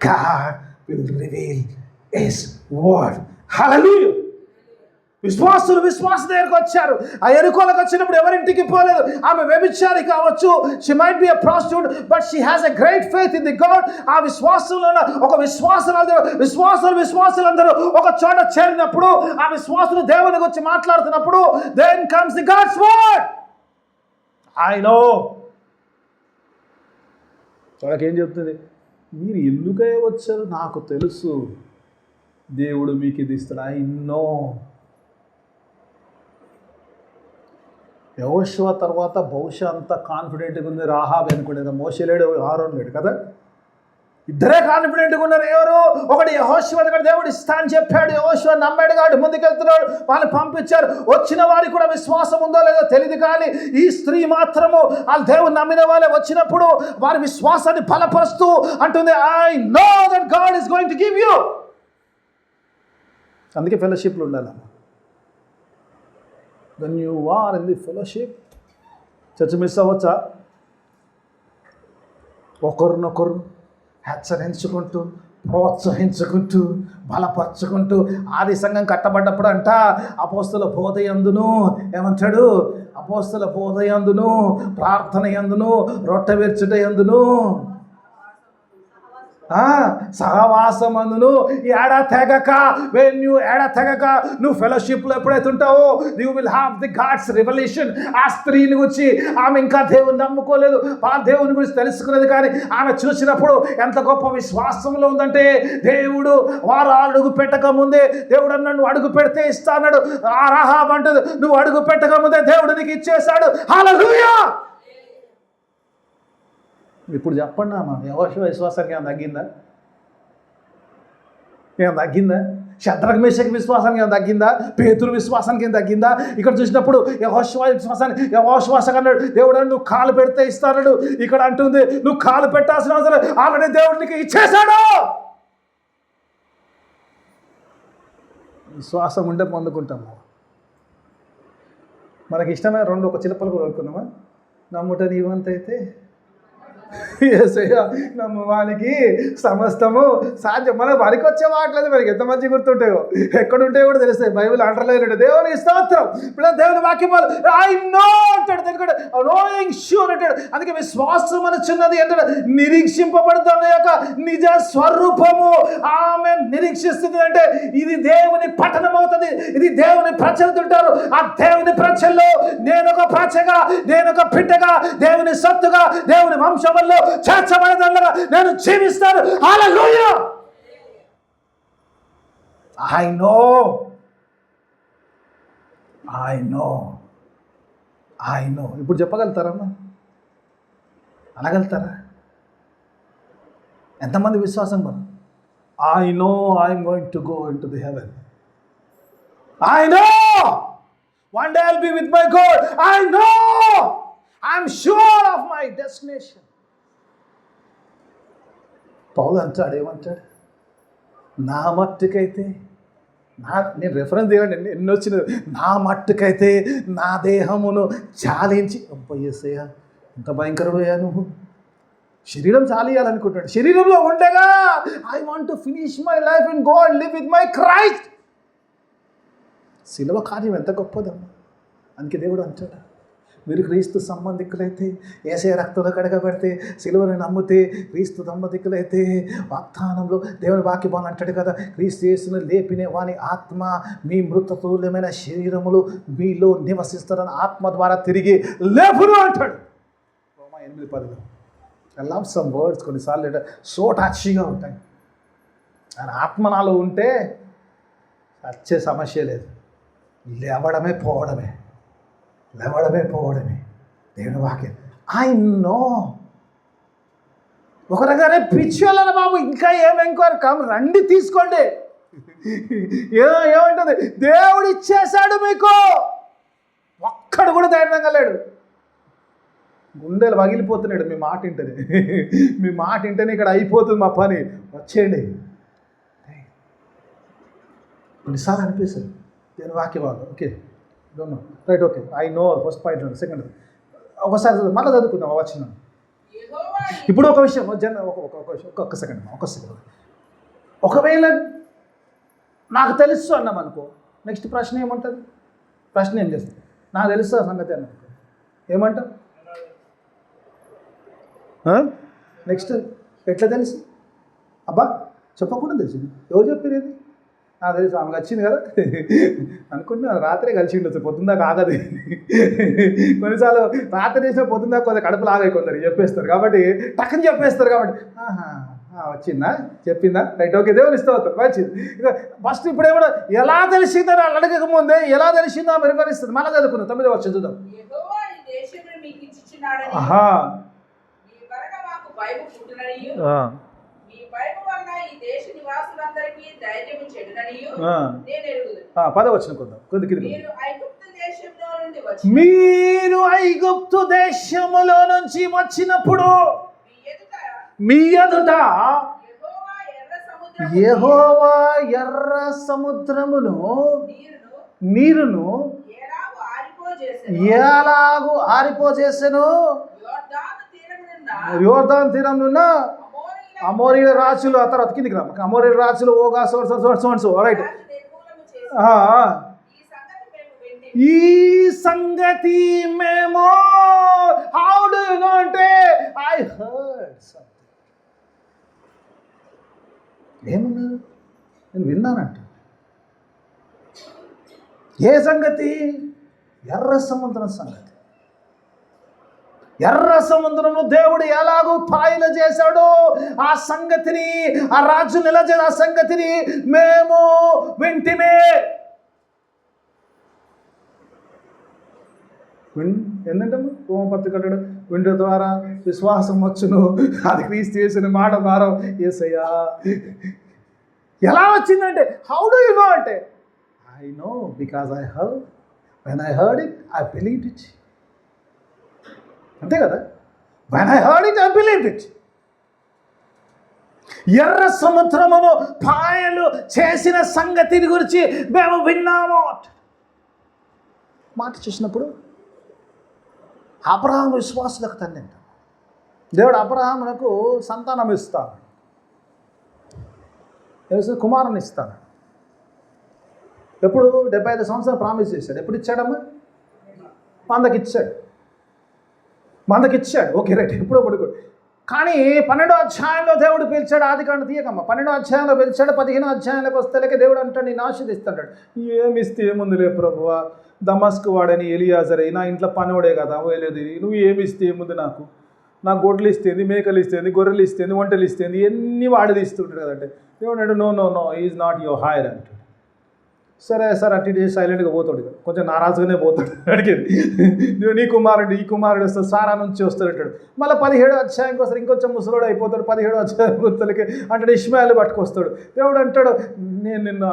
God will reveal His word. Hallelujah. విశ్వాస దగ్గరకు వచ్చారు. ఆ ఎరుకోలకు వచ్చినప్పుడు ఎవరింటికి పోలేదు. ఆమె వ్యభిచారి కావచ్చు, she might be a prostitute, but she has a great faith in the God. ఆ విశ్వాసంలో ఒక విశ్వాసులందరూ ఒక చోట చేరినప్పుడు, ఆ విశ్వాసులు దేవుని గురించి మాట్లాడుతున్నప్పుడు, then comes the God's word. I know. వాళ్ళకేం చెప్తుంది? మీరు ఎందుకై వచ్చారు నాకు తెలుసు, దేవుడు మీకు ఇది ఇస్తాడు. I know. యెహోషువ తర్వాత బహుశా అంత కాన్ఫిడెంట్గా ఉంది రాహాబు అనుకునేది. మోషే లేడు, ఆరోన్ లేడు కదా, ఇద్దరే కాన్ఫిడెంట్గా ఉన్నారు. ఎవరు? ఒకటి యెహోషువ దగ్గర దేవుడు ఇస్తా అని చెప్పాడు, యెహోషువ నమ్మాడు కాబట్టి ముందుకెళ్తున్నాడు. వాళ్ళు పంపించారు. వచ్చిన వారికి కూడా విశ్వాసం ఉందో లేదో తెలియదు, కానీ ఈ స్త్రీ మాత్రము వాళ్ళు దేవుడు నమ్మిన వాళ్ళే వచ్చినప్పుడు వారి విశ్వాసాన్ని బలపరుస్తూ అంటుంది, I know that God is going to give you. అందుకే ఫెలోషిప్లు ఉండాలి. when you are in the fellowship, చర్చ మిస్ అవ్వచ్చా? ఒకరినొకరు హెచ్చరించుకుంటూ, ప్రోత్సహించుకుంటూ, బలపరుచుకుంటూ. ఆది సంఘం కట్టబడ్డప్పుడు అంట అపోస్తల బోధయందును, ఏమంటాడు? అపోస్తల బోధయందును, ప్రార్థన యందును, రొట్టె విరుచుట యందును, సహవాసమందును ఎడతెగక. నువ్వు ఫెలోషిప్లో ఎప్పుడైతే ఉంటావో you will have the God's revolution. ఆ స్త్రీని గురించి ఆమె ఇంకా దేవుని నమ్ముకోలేదు, దేవుని గురించి తెలుసుకున్నది, కానీ ఆమె చూసినప్పుడు ఎంత గొప్ప విశ్వాసంలో ఉందంటే, దేవుడు వారు అడుగు పెట్టక ముందే దేవుడు అన్నాడు నువ్వు అడుగు పెడితే ఇస్తా అన్నాడు. ఆ రాహాబు అంటది నువ్వు అడుగు పెట్టక ముందే దేవుడు నీకు ఇచ్చేశాడు. హల్లెలూయా. ఇప్పుడు చెప్పండి అమ్మా, యెహోషువ విశ్వాసానికి ఏమైనా తగ్గిందా? ఏం తగ్గిందా? శద్రక్ మేషక్ విశ్వాసానికి ఏం తగ్గిందా? పేతురు విశ్వాసానికి ఏం తగ్గిందా? ఇక్కడ చూసినప్పుడు యెహోషువ విశ్వాసానికి అన్నాడు దేవుడు నువ్వు కాలు పెడితే ఇస్తాడు. ఇక్కడ అంటుంది నువ్వు కాలు పెట్టాల్సిన అవసరం ఆల్రెడీ దేవుడు నీకు ఇచ్చేశాడు. విశ్వాసం ఉంటే పొందుకుంటాము. మనకి ఇష్టమైన ఒక చిలపలు కోరుకున్నామా? నమ్ముట నీవంతైతే యేసయ్య నమ్మువానికి సమస్తము సాధ్యం. మన వారికి వచ్చే మాటలేదు మనకి ఎంత మంచి గుర్తుంటాయో, ఎక్కడుంటాయో కూడా తెలుస్తాయి. బైబిల్ అంటర్లైన్ దేవుని స్తోత్రం. ఇప్పుడు దేవుని వాక్యం ఐ నో అంటాడు, తెలుగు నోయింగ్ ష్యూర్ అంటాడు. అందుకే విశ్వాసం అనుచున్నది అంటే నిరీక్షింపబడుతున్న యొక్క నిజ స్వరూపము ఆమె నిరీక్షిస్తుంది. అంటే ఇది దేవుని పట్టణం అవుతుంది, ఇది దేవుని ప్రజలు ఉంటారు. ఆ దేవుని ప్రజల్లో నేను ఒక ప్రజగా, నేను ఒక బిడ్డగా, దేవుని సత్తుగా, దేవుని వంశం చేర్చబడేదన్నగా నేను జీవిస్తాను. హల్లెలూయా. I know. ఇప్పుడు చెప్పగలుగుతారమ్మా? అనగలుగుతారా? ఎంతమంది విశ్వాసం మనం? I know I'm going to go into the heaven. I know one day I'll be with my God. I know I'm sure of my destination. పౌలు అంటాడు, ఏమంటాడు? నా మట్టుకైతే నేను రెఫరెన్స్ దిగండి ఎన్ని వచ్చినది. నా మట్టుకైతే నా దేహమును చాలించి అబ్బయ్యేసయ్యా ఎంత భయంకరమయ్యా నువ్వు. శరీరం చాలియాలనుకుంటాడు. శరీరంలో ఉండగా I want to finish my life and go and live with my Christ. శిలువ కార్యం ఎంత గొప్పదమ్మా. అందుకే దేవుడు అంటాడు, మీరు క్రీస్తు సంబంధికులైతే, యేసయ్య రక్తంలో కడగబడితే, సిలువను నమ్మితే, క్రీస్తు సంబంధికులైతే వాగ్దానంలో దేవుని వాక్యం అంటాడు కదా, క్రీస్తు యేసును లేపిన వాని ఆత్మ మీ మృతతుల్యమైన శరీరములు మీలో నివసిస్తారని ఆత్మ ద్వారా తిరిగి లేపును అంటాడు. రోమా 8:10. ఐ లవ్ సమ్ వర్డ్స్, కొన్నిసార్లు సో టచ్గా ఉంటాయి. ఆయన ఆత్మ నాలో ఉంటే వచ్చే సమస్య లేదు. లేవడమే పోవడమే దేవుని వాక్యం. I know. ఒక రకంగానే పిచ్చోళ్ళ బాబు, ఇంకా ఏమెంకోరు రండి తీసుకోండి. ఏమంటుంది? దేవుడు ఇచ్చేశాడు మీకు. ఒక్కడు కూడా ధైర్యంగా లేడు. గుండెలు పగిలిపోతున్నాడు మీ మాట వింటేనే ఇక్కడ అయిపోతుంది మా పని, వచ్చేయండి. కొన్నిసార్లు అనిపిస్తుంది దేవుని వాక్యం వాళ్ళు okay right okay I know first point. Second ఒకసారి మళ్ళీ చదువుకుందాం వచ్చిన. ఇప్పుడు ఒక విషయం ఒక్క సెకండ్. ఒకవేళ నాకు తెలుసు అన్నాం అనుకో, నెక్స్ట్ ప్రశ్న ఏముంటుంది? ప్రశ్న ఏం చేస్తుంది? నాకు తెలుసు ఆ సంగతి అన్న ఏమంటాం? నెక్స్ట్ ఎట్లా తెలుసు? అబ్బా చెప్పకుండా తెలిసింది. ఎవరు చెప్పారు? నాకు తెలుసు, ఆమెకు వచ్చింది కదా అనుకుంటున్నా. రాత్రే కలిసి ఉండొచ్చు, పొద్దుందాకా ఆగదు. కొన్నిసార్లు రాత్రి చేసిన పొద్దుందాకా కొంత కడుపులు ఆగాయి, కొందరు చెప్పేస్తారు కాబట్టి టక్కని చెప్పేస్తారు కాబట్టి వచ్చిందా చెప్పిందా రైట్ ఓకే దేవుని ఇస్తావు వచ్చింది. ఇక ఫస్ట్ ఇప్పుడు ఏమన్నా ఎలా తెలిసిందో వాళ్ళు అడగకముందే ఎలా తెలిసిందో ఆమె వివరిస్తుంది. మళ్ళీ చదువుకుందాం 9వ వచనం చూద్దాం. మీరు ఐగుప్తు దేశములో నుంచి వచ్చినప్పుడు మీ ఎదుట యెహోవా ఎర్ర సముద్రమును నీరును ఎలాగూ ఆరిపోజేసెను. యోర్దాను తీరమునున్న అమోరీల రాజులు, ఆ తర్వాత కిందికి రా, అమోరీల రాజులు ఓగా సో రైట్. ఈ సంగతి మేము హౌ డు యు నో అంటే ఐ హర్డ్ సంథింగ్. ఏమన్నారు? నేను విన్నానంట. ఏ సంగతి? ఎర్ర సముద్రం సంగతి. ఎర్ర సముద్రము దేవుడు ఎలాగూ పాయలు చేశాడో ఆ సంగతిని, ఆ రాజు నిలజ ఆ సంగతిని మేము వింటిమే. ఏంటంటే రోమపత్రిక వింట ద్వారా విశ్వాసం వచ్చును, అది క్రీస్తు యేసుని మాట ద్వారా. యేసయ్యా ఎలా వచ్చిందంటే, హౌ డు యు నో అంటే, I know because I heard, when I heard it I believed it. అంతే కదా, when I heard it I believed it. ఎర్ర సముద్రమును పాయలు చేసిన సంగతిని గురించి మేము విన్నాము మాట చేసినప్పుడు అబ్రహాము విశ్వాసులకు తండ్రి అంట. దేవుడు అబ్రహామునకు సంతానం ఇస్తాను, కుమారుని ఇస్తాను. ఎప్పుడు 75 సంవత్సరాలు ప్రామిస్ చేశాడు. ఎప్పుడు ఇచ్చాడమ్మా? 100కి ఇచ్చాడు. ఓకే రైట్, ఎప్పుడో పడుకోడు. కానీ 12వ అధ్యాయంలో దేవుడు పిలిచాడు. ఆదికాండం తీయకమ్మ. 12వ అధ్యాయంలో పిలిచాడు. 15వ అధ్యాయంలోకి వస్తేలకే దేవుడు అంటాడు, నేను ఆశీర్దిస్తాడు. ఏమి ఇస్తే ఏముందిలే ప్రభువా, దమస్కు వాడని ఎలియాజరే నా ఇంట్లో పనివాడే కదా, వేయలేదు. నువ్వు ఏమి ఇస్తే ఏముంది, నాకు గొడ్లు ఇస్తేంది, మేకలు ఇస్తేంది, గొర్రెలు ఇస్తేంది, ఒంటెలు ఇస్తేంది, ఎన్ని వాడిది ఇస్తుంటాడు కదంటే. దేవుడు అంటే no is not your hire అంటాడు. సరే సార్ అటు ఇటు సైలెంట్గా పోతాడు, కొంచెం నారాజుగానే పోతాడు. అడిగేది నీ కుమారుడు ఈ కుమారుడు వస్తాడు, సారా నుంచి వస్తాడు అంటాడు. మళ్ళీ 17వ అధ్యాయంకి వస్తాడు, ఇంకొంచెం ముసలోడు అయిపోతాడు. 17వ అధ్యాయం గుర్తులకి అంటాడు, ఇష్మాయిల్ పట్టుకొస్తాడు. దేవుడు అంటాడు, నేను నిన్ను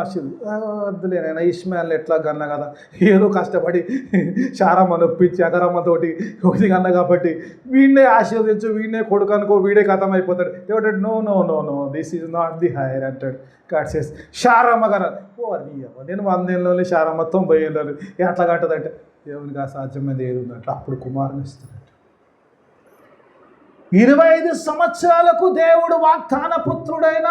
వద్దులే నాయనా, ఇష్మాయిల్ ఎట్లా కన్నా కదా, ఏదో కష్టపడి శారమ్మ నొప్పించి అగరమ్మతోటి ఒకటి కన్నా కాబట్టి వీడినే ఆశీర్వదించు, వీడినే కొడుకు అనుకో, వీడే కథం అయిపోతాడు. దేవుడు no no no no this is not the hire అంటాడు. కట్సేసి శారమ్మ గారు నేను 100 ఏళ్ళలోనే శారమ్మ 90 ఏళ్ళు ఎట్లా కట్టదంటే, దేవునికి అసాధ్యమైనది ఏది ఉందంటే అప్పుడు కుమారుని ఇస్తున్నాడు. 25 సంవత్సరాలకు దేవుడు వాగ్దాన పుత్రుడైన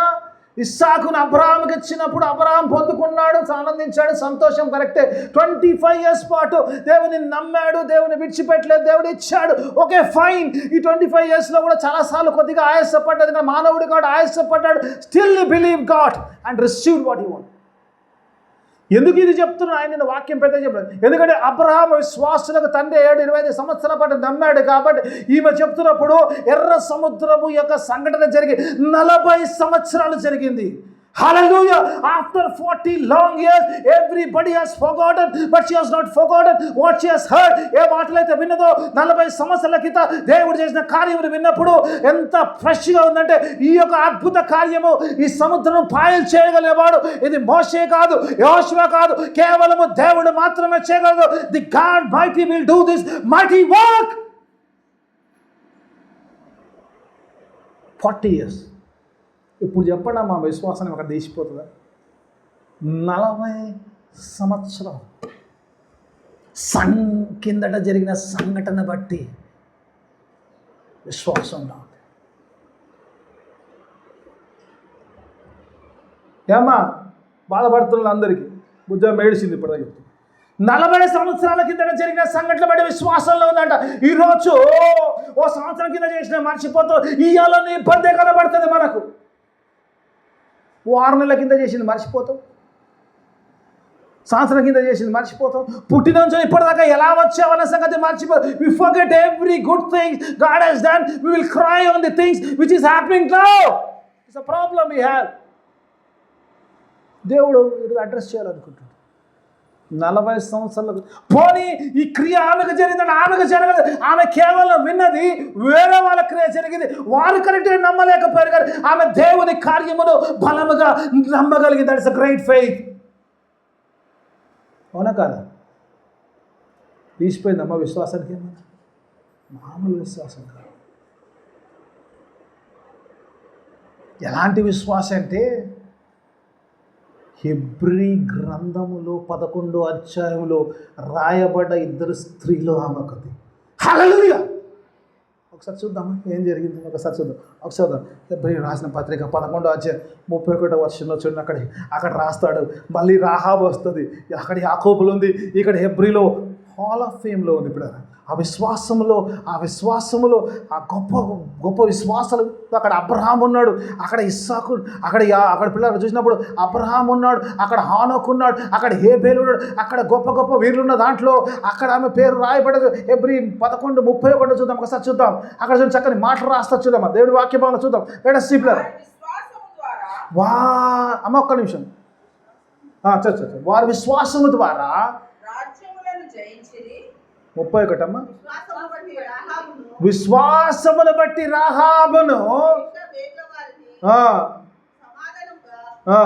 ఇస్సాకును అబ్రహాముకి ఇచ్చినప్పుడు అబ్రహాం పొందుకున్నాడు, ఆనందించాడు, సంతోషం కరెక్టే. 25 years పాటు దేవుని నమ్మాడు, దేవుని విడిచిపెట్టలేదు, దేవుడు ఇచ్చాడు. Okay fine. ఈ 25 yearsలో కూడా చాలాసార్లు కొద్దిగా ఆయాసపడ్డాడు, మానవుడు కాదు ఆయాసపడ్డాడు. Still believe God and received what you want. ఎందుకు ఇది చెప్తున్నాను? ఆయన వాక్యం పెద్ద చెప్పాడు. ఎందుకంటే అబ్రహాం విశ్వాసులకు తండ్రి 25 సంవత్సరాల పాటు నమ్మాడు కాబట్టి ఈమె చెప్తున్నప్పుడు ఎర్ర సముద్రము యొక్క సంఘటన జరిగి 40 సంవత్సరాలు జరిగింది. Hallelujah. After 40 long years, everybody has forgotten, but she has not forgotten what she has heard. ఏ మాటలైతే విన్నదో 40 సంవత్సరాల క్రితం దేవుడు చేసిన కార్యములు విన్నప్పుడు ఎంత ఫ్రెష్గా ఉందంటే, ఈ యొక్క అద్భుత కార్యము ఈ సముద్రం పాయలు చేయగలిగేవాడు ఇది మోషే కాదు, యెహోషువ కాదు, కేవలము దేవుడు మాత్రమే చేయగలదు. The God mighty will do this mighty work. 40 years. ఇప్పుడు చెప్పండి, మా విశ్వాసాన్ని అక్కడ తీసిపోతుందా? 40 సంవత్సరం కిందట జరిగిన సంఘటన బట్టి విశ్వాసం రాదు. ఏమ్మా బాధపడుతున్న అందరికీ బుద్ధ మేడిసింది. ఇప్పుడు 40 సంవత్సరాల కిందట జరిగిన సంఘటన బట్టి విశ్వాసంలో ఉందంట. ఈరోజు ఓ సంవత్సరం కింద చేసిన మర్చిపోతాం, ఇవాళ ఇబ్బందే కనబడుతుంది మనకు. 6 నెలల కింద చేసింది మర్చిపోతాం, సంవత్సరం కింద చేసింది మర్చిపోతాం, పుట్టిన నుంచి ఇప్పటిదాకా ఎలా వచ్చావన్న సంగతి మర్చిపోతాం. We forget every good thing God has done. We will cry on the things which is happening now. It's a problem we have. దేవుడు ఇది అడ్రస్ చేయాలనుకుంటున్నాడు. 40 సంవత్సరాలకు పోనీ ఈ క్రియ ఆమెకు జరిగిందంటే ఆమెకు జరగలేదు. ఆమె కేవలం విన్నది, వేరే వాళ్ళ క్రియ జరిగింది, వారు కరెక్ట్గా నమ్మలేకపోయారు. కానీ ఆమె దేవుని కార్యమును బలముగా నమ్మగలిగింది. That is a great faith. అవునా కాదా? తీసిపోయిందమ్మ విశ్వాసానికి. ఏమన్నా మామూలు విశ్వాసం కాదు. ఎలాంటి విశ్వాసం అంటే, హెబ్రీ గ్రంథములో 11వ అధ్యాయంలో రాయబడ్డ 2 స్త్రీలు ఆమెకది. హల్లెలూయా. ఒకసారి చూద్దామా ఏం జరిగింది? ఒకసారి చూద్దాం. హెబ్రీ రాసిన పత్రిక 11వ అధ్యాయం 31వ వచనంలో చూడండి. అక్కడ రాస్తాడు. మళ్ళీ రాహాబు వస్తుంది. అక్కడ యాకోబులు ఉంది, ఇక్కడ హెబ్రీలో హాల్ ఆఫ్ ఫేమ్లో ఉంది. ఇప్పుడు ఆ విశ్వాసములో ఆ గొప్ప గొప్ప విశ్వాసాలు. అక్కడ అబ్రహాం ఉన్నాడు, అక్కడ ఇస్సాకు, అక్కడ పిల్లలు చూసినప్పుడు అబ్రహాం ఉన్నాడు, అక్కడ హానోకు ఉన్నాడు, అక్కడ హేబేలు ఉన్నాడు, అక్కడ గొప్ప గొప్ప వీరులున్న దాంట్లో అక్కడ ఆమె పేరు రాయబడదు. హెబ్రీ 11:31 చూద్దాం. ఒకసారి చూద్దాం. అక్కడ చూడండి, చక్కని మాటలు రాస్తా చూద్దాం. దేవుడి వాక్య భావన చూద్దాం. అమ్మ ఒక్క నిమిషం. వారి విశ్వాసము ద్వారా 31 అమ్మ విశ్వాసమును బట్టి రాహాబును ఇంకా వేగ వారిని ఆ, సమాధానంగా ఆ,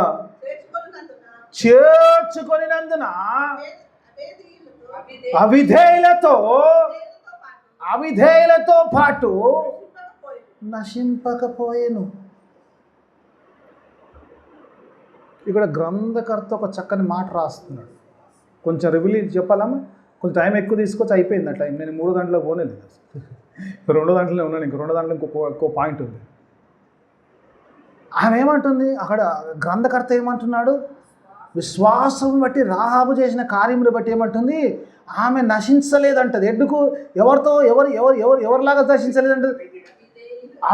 చేర్చుకొనున్నందున చేర్చుకొనినందున అవిధేయులతో అవిధేయులతో పాటు అవిధేయులతో పాటు నశింపకపోయెను. నశింపకపోయేను. ఇక్కడ గ్రంథకర్త ఒక చక్కని మాట రాస్తున్నాడు. కొంచెం రివ్యూ చెప్పాలమ్మా, కొంచెం టైం ఎక్కువ తీసుకొచ్చి అయిపోయింది. ఆ టైం నేను 3 గంటలకు పోనేలేదు, 2 గంటలే ఉన్నాను. ఇంక 2 గంటలు ఇంకో పాయింట్ ఉంది. ఆమె ఏమంటుంది అక్కడ, గ్రంథకర్త ఏమంటున్నాడు, విశ్వాసం బట్టి రాహాబు చేసిన కార్యములు బట్టి ఏమంటుంది, ఆమె నశించలేదంటది. ఎందుకు? ఎవరిలాగా నశించలేదంటది?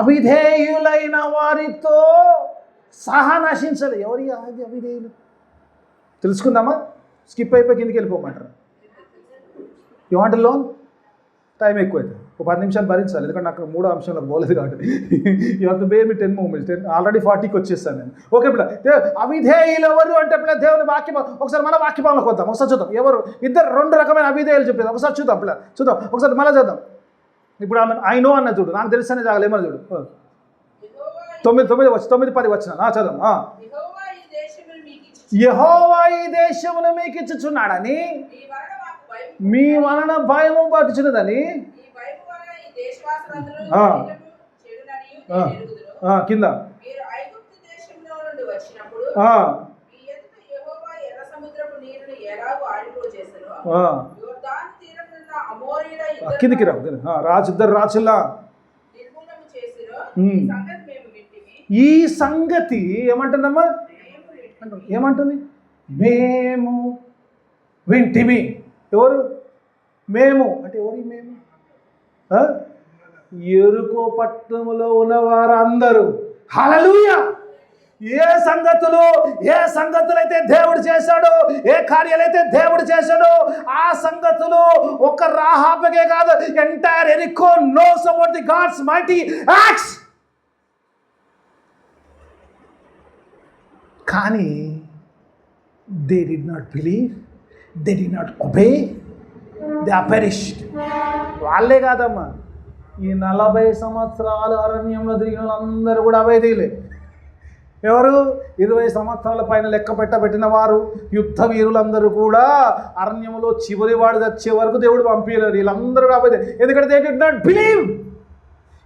అవిధేయులైన వారితో సహా నశించలేదు. ఎవరి అవిధేయులు తెలుసుకుందామా? స్కిప్ అయిపోయి కిందికి వెళ్ళిపోమంటారు. ఇవాంటి లోన్ టైం ఎక్కువైతుంది, ఒక 10 నిమిషాలు భరించాలి, ఎందుకంటే నాకు 3 అంశంలో పోలేదు కాబట్టి. You have to be me 10 moments. Already 40కి వచ్చేస్తాను నేను. ఓకే పిల్ల, అవిధేయులు ఎవరు అంటే పిల్ల దేవుని వాక్యం ఒకసారి మన వాక్యపాలనకు వద్దాం. ఒకసారి చూద్దాం ఎవరు ఇద్దరు 2 రకమైన అవిధేయులు చెప్పేది. ఒకసారి చూద్దాం పిల్ల, చూద్దాం ఒకసారి మళ్ళీ చూద్దాం. ఇప్పుడు ఆమె ఐ నో అన్న చూడు, నాకు తెలుసనే జాగలు ఏమన్నా చూడు. 9-10 వచ్చిన చదువు. యెహోవా ఈ దేశమును మీకు ఇచ్చి యెహోవా ఈ దేశమును మీకు ఇచ్చుచున్నాడని మీ వలన భయము పట్టుచున్నదని. ఈ భయము వలన ఈ దేశవాసులందరూ ఆ. చెడుననియు ఆ. నేను ఎరుగుదును. కింద మీరు ఐగుప్తు దేశంలో నుండి వచ్చినప్పుడు మీ ఎదుట యెహోవా ఎర్ర సముద్రపు నీరును ఎలాగో ఆరిపోజేసెనో, యోర్దాను తీరమునున్న అమోరీయుల కిందికి రా. ఇద్దరు రాజుల్లా నిర్మూలము చేసిరో, ఉమ్. ఈ సంగతి మేము వింటిమి. ఈ సంగతి ఏమంటుందమ్మా? ఏమంటుంది? మేము వింటిమి. ఎవరు మేము అంటే ఎవరు? మేము ఎరుకో పట్టణంలో ఉన్న వారందరూ. హల్లెలూయా! ఏ సంగతులైతే దేవుడు చేశాడో, ఏ కార్యాలైతే దేవుడు చేశాడో, ఆ సంగతులు ఒక రాహాబుకే కాదు, ఎంటైర్ ఎరికో knows about the God's mighty acts. కానీ they did not believe, they did not obey, they are perished. వాళ్ళే కాదమ్మా, ఈ 40 సంవత్సరాలు అరణ్యంలో తిరిగిన వాళ్ళందరూ కూడా అవేదీలే. ఎవరు? 20 సంవత్సరాల పైన లెక్క పెట్టిన వారు, యుద్ధ వీరులందరూ కూడా అరణ్యంలో చివరి వాడు వచ్చే వరకు దేవుడు పంపించలేరు. వీళ్ళందరూ అవేదే. ఎందుకంటే దే డిడ్ నాట్ బిలీవ్.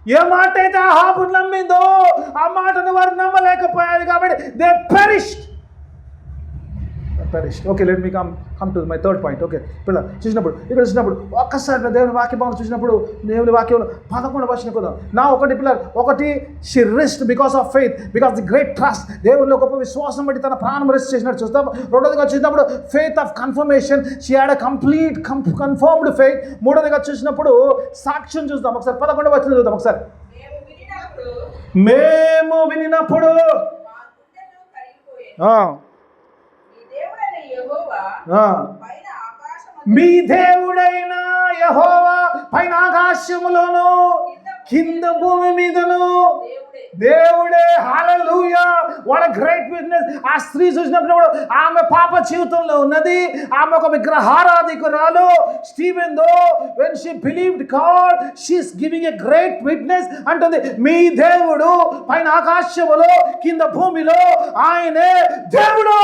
ఏ మాట అయితే ఆహాబు నమ్మిందో ఆ మాటను వారు నమ్మలేకపోయారు కాబట్టి they perished. Okay, let me come to my third point. Okay, పిల్ల చూసినప్పుడు ఒక్కసారి దేవుని వాక్యం చూసినప్పుడు, దేవుని వాక్యంలో 11వ వచనం కొద్దాం. నా ఒకటి she rest because of faith, because the great trust. దేవునిలో గొప్ప విశ్వాసం బట్టి తన ప్రాణం రెస్ట్ చేసినట్టు చూస్తాం. రెండోదిగా చూసినప్పుడు faith of confirmation, she had a complete confirmed faith. మూడోదిగా చూసినప్పుడు సాక్ష్యం చూద్దాం. ఒకసారి 11వ వచనం చూద్దాం. ఒకసారి మేము వినినప్పుడు మా గుండెలు కరిగిపోయేను. మీ దేవుడైన యెహోవా పైన ఆకాశములోను కింద భూమి మీదను దేవుడే. Hallelujah! What a great witness. ఆ స్త్రీ చూసినప్పుడు ఆమె పాప జీవితంలో ఉన్నది, ఆమె ఒక విగ్రహారాధికురాలు. Steven though when she believed God, she is giving a great witness. అంటుంది, మీ దేవుడు పైన ఆకాశములో కింద భూమిలో ఆయనే దేవుడు.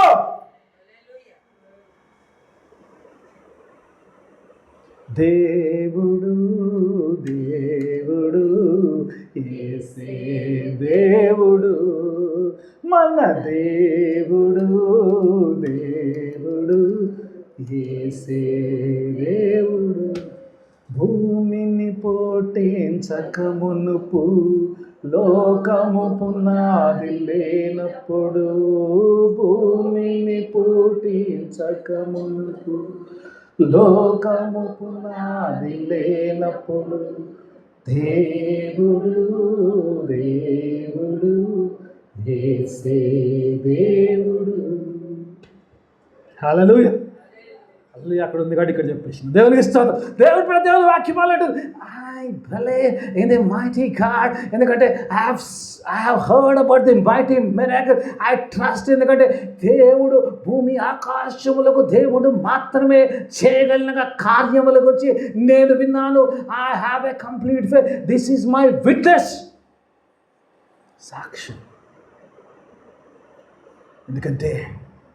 దేవుడు దేవుడు యేసే దేవుడు, మన దేవుడు దేవుడు యేసే దేవుడు. భూమిని పోటేంచక మునుపు, లోకము పునాది లేనప్పుడు, భూమిని పోటేంచక మునుపు, లోకము పునాది లేనప్పుడు, దేవుడు దేవుడు యేసే దేవుడు. హల్లెలూయా! అసలు అక్కడ ఉంది కాబట్టి ఇక్కడ చెప్పేసింది. దేవునికి ఇస్తాను. దేవుని వాక్యం అంటుంది భలే ఇన్ ది మైటీ గాడ్. ఎందుకంటే I have heard about the mighty miracle. I trust. ఎందుకంటే దేవుడు భూమి ఆకాశములకు దేవుడు మాత్రమే చేయగలిగిన కార్యముల గురించి నేను విన్నాను. I have a complete faith. This is my witness. సాక్ష్యం. ఎందుకంటే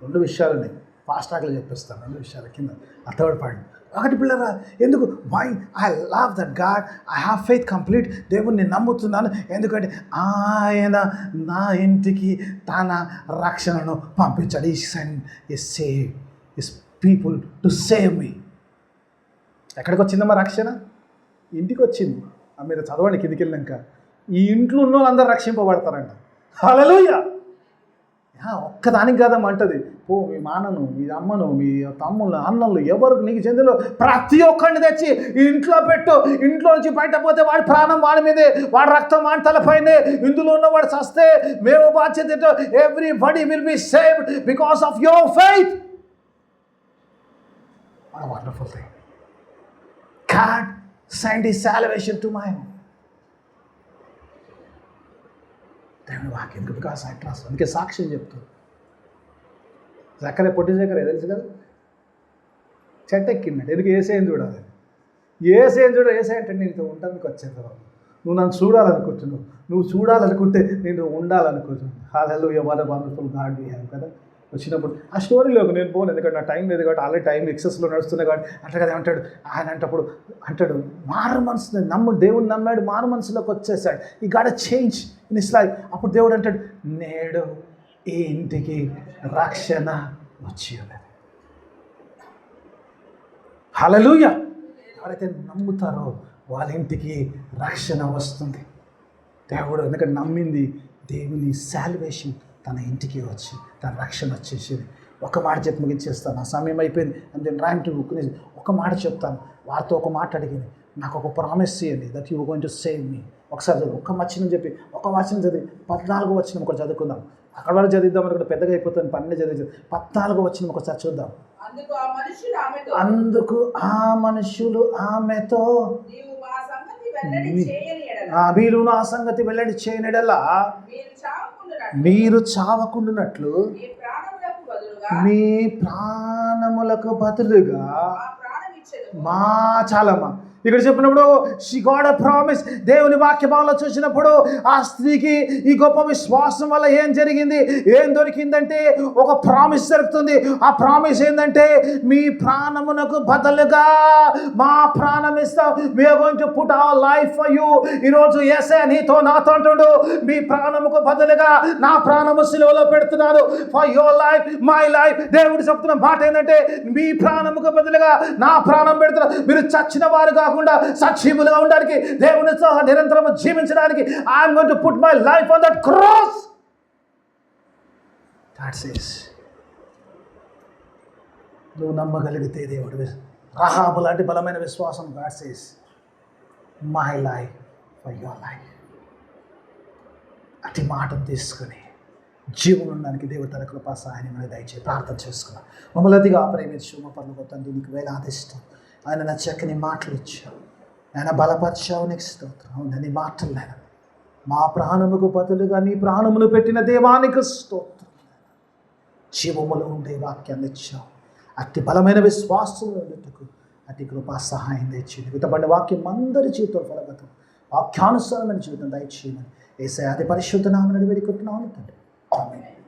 2 విషయాలు ఉన్నాయి. ఫాస్ట్ ట్రాక్లో చెప్పేస్తాను 2 విషయాల కింద. ఆ థర్డ్ పాయింట్. ఒకటి పిల్లరా, ఎందుకు why I love that God, I have faith complete. దేవుణ్ణి నమ్ముతున్నాను ఎందుకంటే ఆయన నా ఇంటికి తన రక్షణను పంపించాడు. ఈ send is save is people to save మీ. ఎక్కడికి వచ్చిందమ్మా రక్షణ? ఇంటికి వచ్చింది. మీరు చదవండి కిందికి వెళ్ళాక. ఈ ఇంట్లో ఉన్న వాళ్ళందరూ రక్షింపబడతారంట. హల్లెలూయా. ఒక్కదానికి కాదమ్మా అంటది. మీ నాన్నను, మీ అమ్మను, మీ తమ్ముళ్ళు, అన్నలు, ఎవరు నీకు చెందిన ప్రతి ఒక్కరిని తెచ్చి ఇంట్లో పెట్టు. ఇంట్లో నుంచి బయట పోతే వాడి ప్రాణం వాడి మీదే, వాడి రక్తం వాడి తలపైనే. ఇందులో ఉన్నవాడు చస్తే మేము బాధ్యత. Everybody will be saved because of your faith. What a wonderful thing. God sent his salvation to my home. దేవుని వాక్యం బికాస్ ఐ ట్రస్ట్. అందుకే సాక్ష్యం చెప్తాను. పొట్టి జకరే తెలుసు కదా, చెట్టు ఎక్కిందంటే ఎందుకు ఏసేని చూడాలి. ఏసేని ఏసే అంటే నేను ఉండడానికి వచ్చాను కదా. నువ్వు నన్ను చూడాలనుకుంటున్నావు. నువ్వు చూడాలనుకుంటే నేను ఉండాలనుకుంటున్నాను. Hallelujah. What a wonderful God we have కదా. వచ్చినప్పుడు ఆ స్టోరీలోకి నేను పోను, ఎందుకంటే నా టైం లేదు కాబట్టి, ఆల్రెడీ టైం ఎక్సెస్లో నడుస్తున్నాయి కాబట్టి. అట్లా కదా అంటాడు ఆయన. అంటాడు మారు మనసుని దేవుని నమ్మాడు, మారు మనసులోకి వచ్చేసాడు. ఈ God change in his life. అప్పుడు దేవుడు అంటాడు, నేడు ఈ ఇంటికి రక్షణ వచ్చి ఉన్నది. హల్లెలూయా. ఎవరైతే నమ్ముతారో వాళ్ళ ఇంటికి రక్షణ వస్తుంది. దేవుడు ఎందుకంటే నమ్మింది దేవుని సాల్వేషన్ తన ఇంటికి వచ్చి తన రక్షణ వచ్చేసేది. ఒక మాట చెప్పి ముగించేస్తాను. నా సమయం అయిపోయింది. అండ్ దెన్ ట్రైమ్ టు ఒక మాట చెప్తాను. వారితో ఒక మాట అడిగింది, నాకు ఒక ప్రామిస్ చేయండి that you going to save మీ. ఒకసారి చదువు. ఒక వచనం చెప్పి ఒక వచనం చదివి 14వ వచనం ఒకటి చదువుకుందాం. అక్కడ వరకు చదివిద్దాం అనుకుంటే పెద్దగా అయిపోతుంది. 12 చదివి 14వ వచనం ఒకసారి చూద్దాం. అందుకు ఆ మనుషులు ఆమెతో, మీరు నా సంగతి వెల్లడి చేయనిడలా మీరు చావకుండునట్లు మీ ప్రాణములకు బదులుగా మా చాలమ్మా. ఇక్కడ చెప్పినప్పుడు షీ గాట్ ఎ ప్రామిస్. దేవుని వాక్యభావంలో చూసినప్పుడు ఆ స్త్రీకి ఈ గొప్ప విశ్వాసం వల్ల ఏం జరిగింది, ఏం దొరికిందంటే ఒక ప్రామిస్ దొరుకుతుంది. ఆ ప్రామిస్ ఏంటంటే మీ ప్రాణమునకు బదులుగా మా ప్రాణం ఇస్తాం. We are going to put our life for you. ఈరోజు యేసయ్య నీతో నాతో అంటున్నాడు, మీ ప్రాణముకు బదులుగా నా ప్రాణము సిలువలో పెడుతున్నాను. For your life, my life. దేవుడు చెప్తున్న మాట ఏంటంటే మీ ప్రాణముకు బదులుగా నా ప్రాణం పెడుతున్నా. మీరు చచ్చిన వారు కాకుండా సజీవులుగా ఉండడానికి, దేవునితో నిరంతరం జీవించడానికి I'm going to put my life on that cross. That's it. నువ్వు నమ్మగలిగితే దేవుడు, రహాబు లాంటి బలమైన విశ్వాసం. That's it. My life for your life. అతి మాటను తీసుకుని జీవం ఉండడానికి దేవుడు తన కృపా సహాయం అనేది దయచేసి ప్రార్థన చేసుకున్నాం. మమ్మల్ని అతిగా ప్రేమించు మా పనులు తండ్రి, నీకు వేలాదిష్టం. ఆయన నా చక్కని మాటలు ఇచ్చావు, ఆయన బలపరిచావు. నీకు స్తోత్రం. అవును, నీ మాటలు నేను మా ప్రాణముకు బదులుగా నీ ప్రాణమును పెట్టిన దేవానికి స్తోత్రం. జీవములో ఉండే వాక్యాన్ని ఇచ్చావు. అతి బలమైన విశ్వాసం ఉండేందుకు అతి కృపా సహాయం తెచ్చింది. విత్తబడిన వాక్యం అందరి జీవితం ఫలగతం, వాక్యానుసారమైన జీవితం దయచేయమని యేసయ్య అతి పరిశుద్ధ నామమున వేడుకుంటున్నాను తండ్రి. ఆమేన్.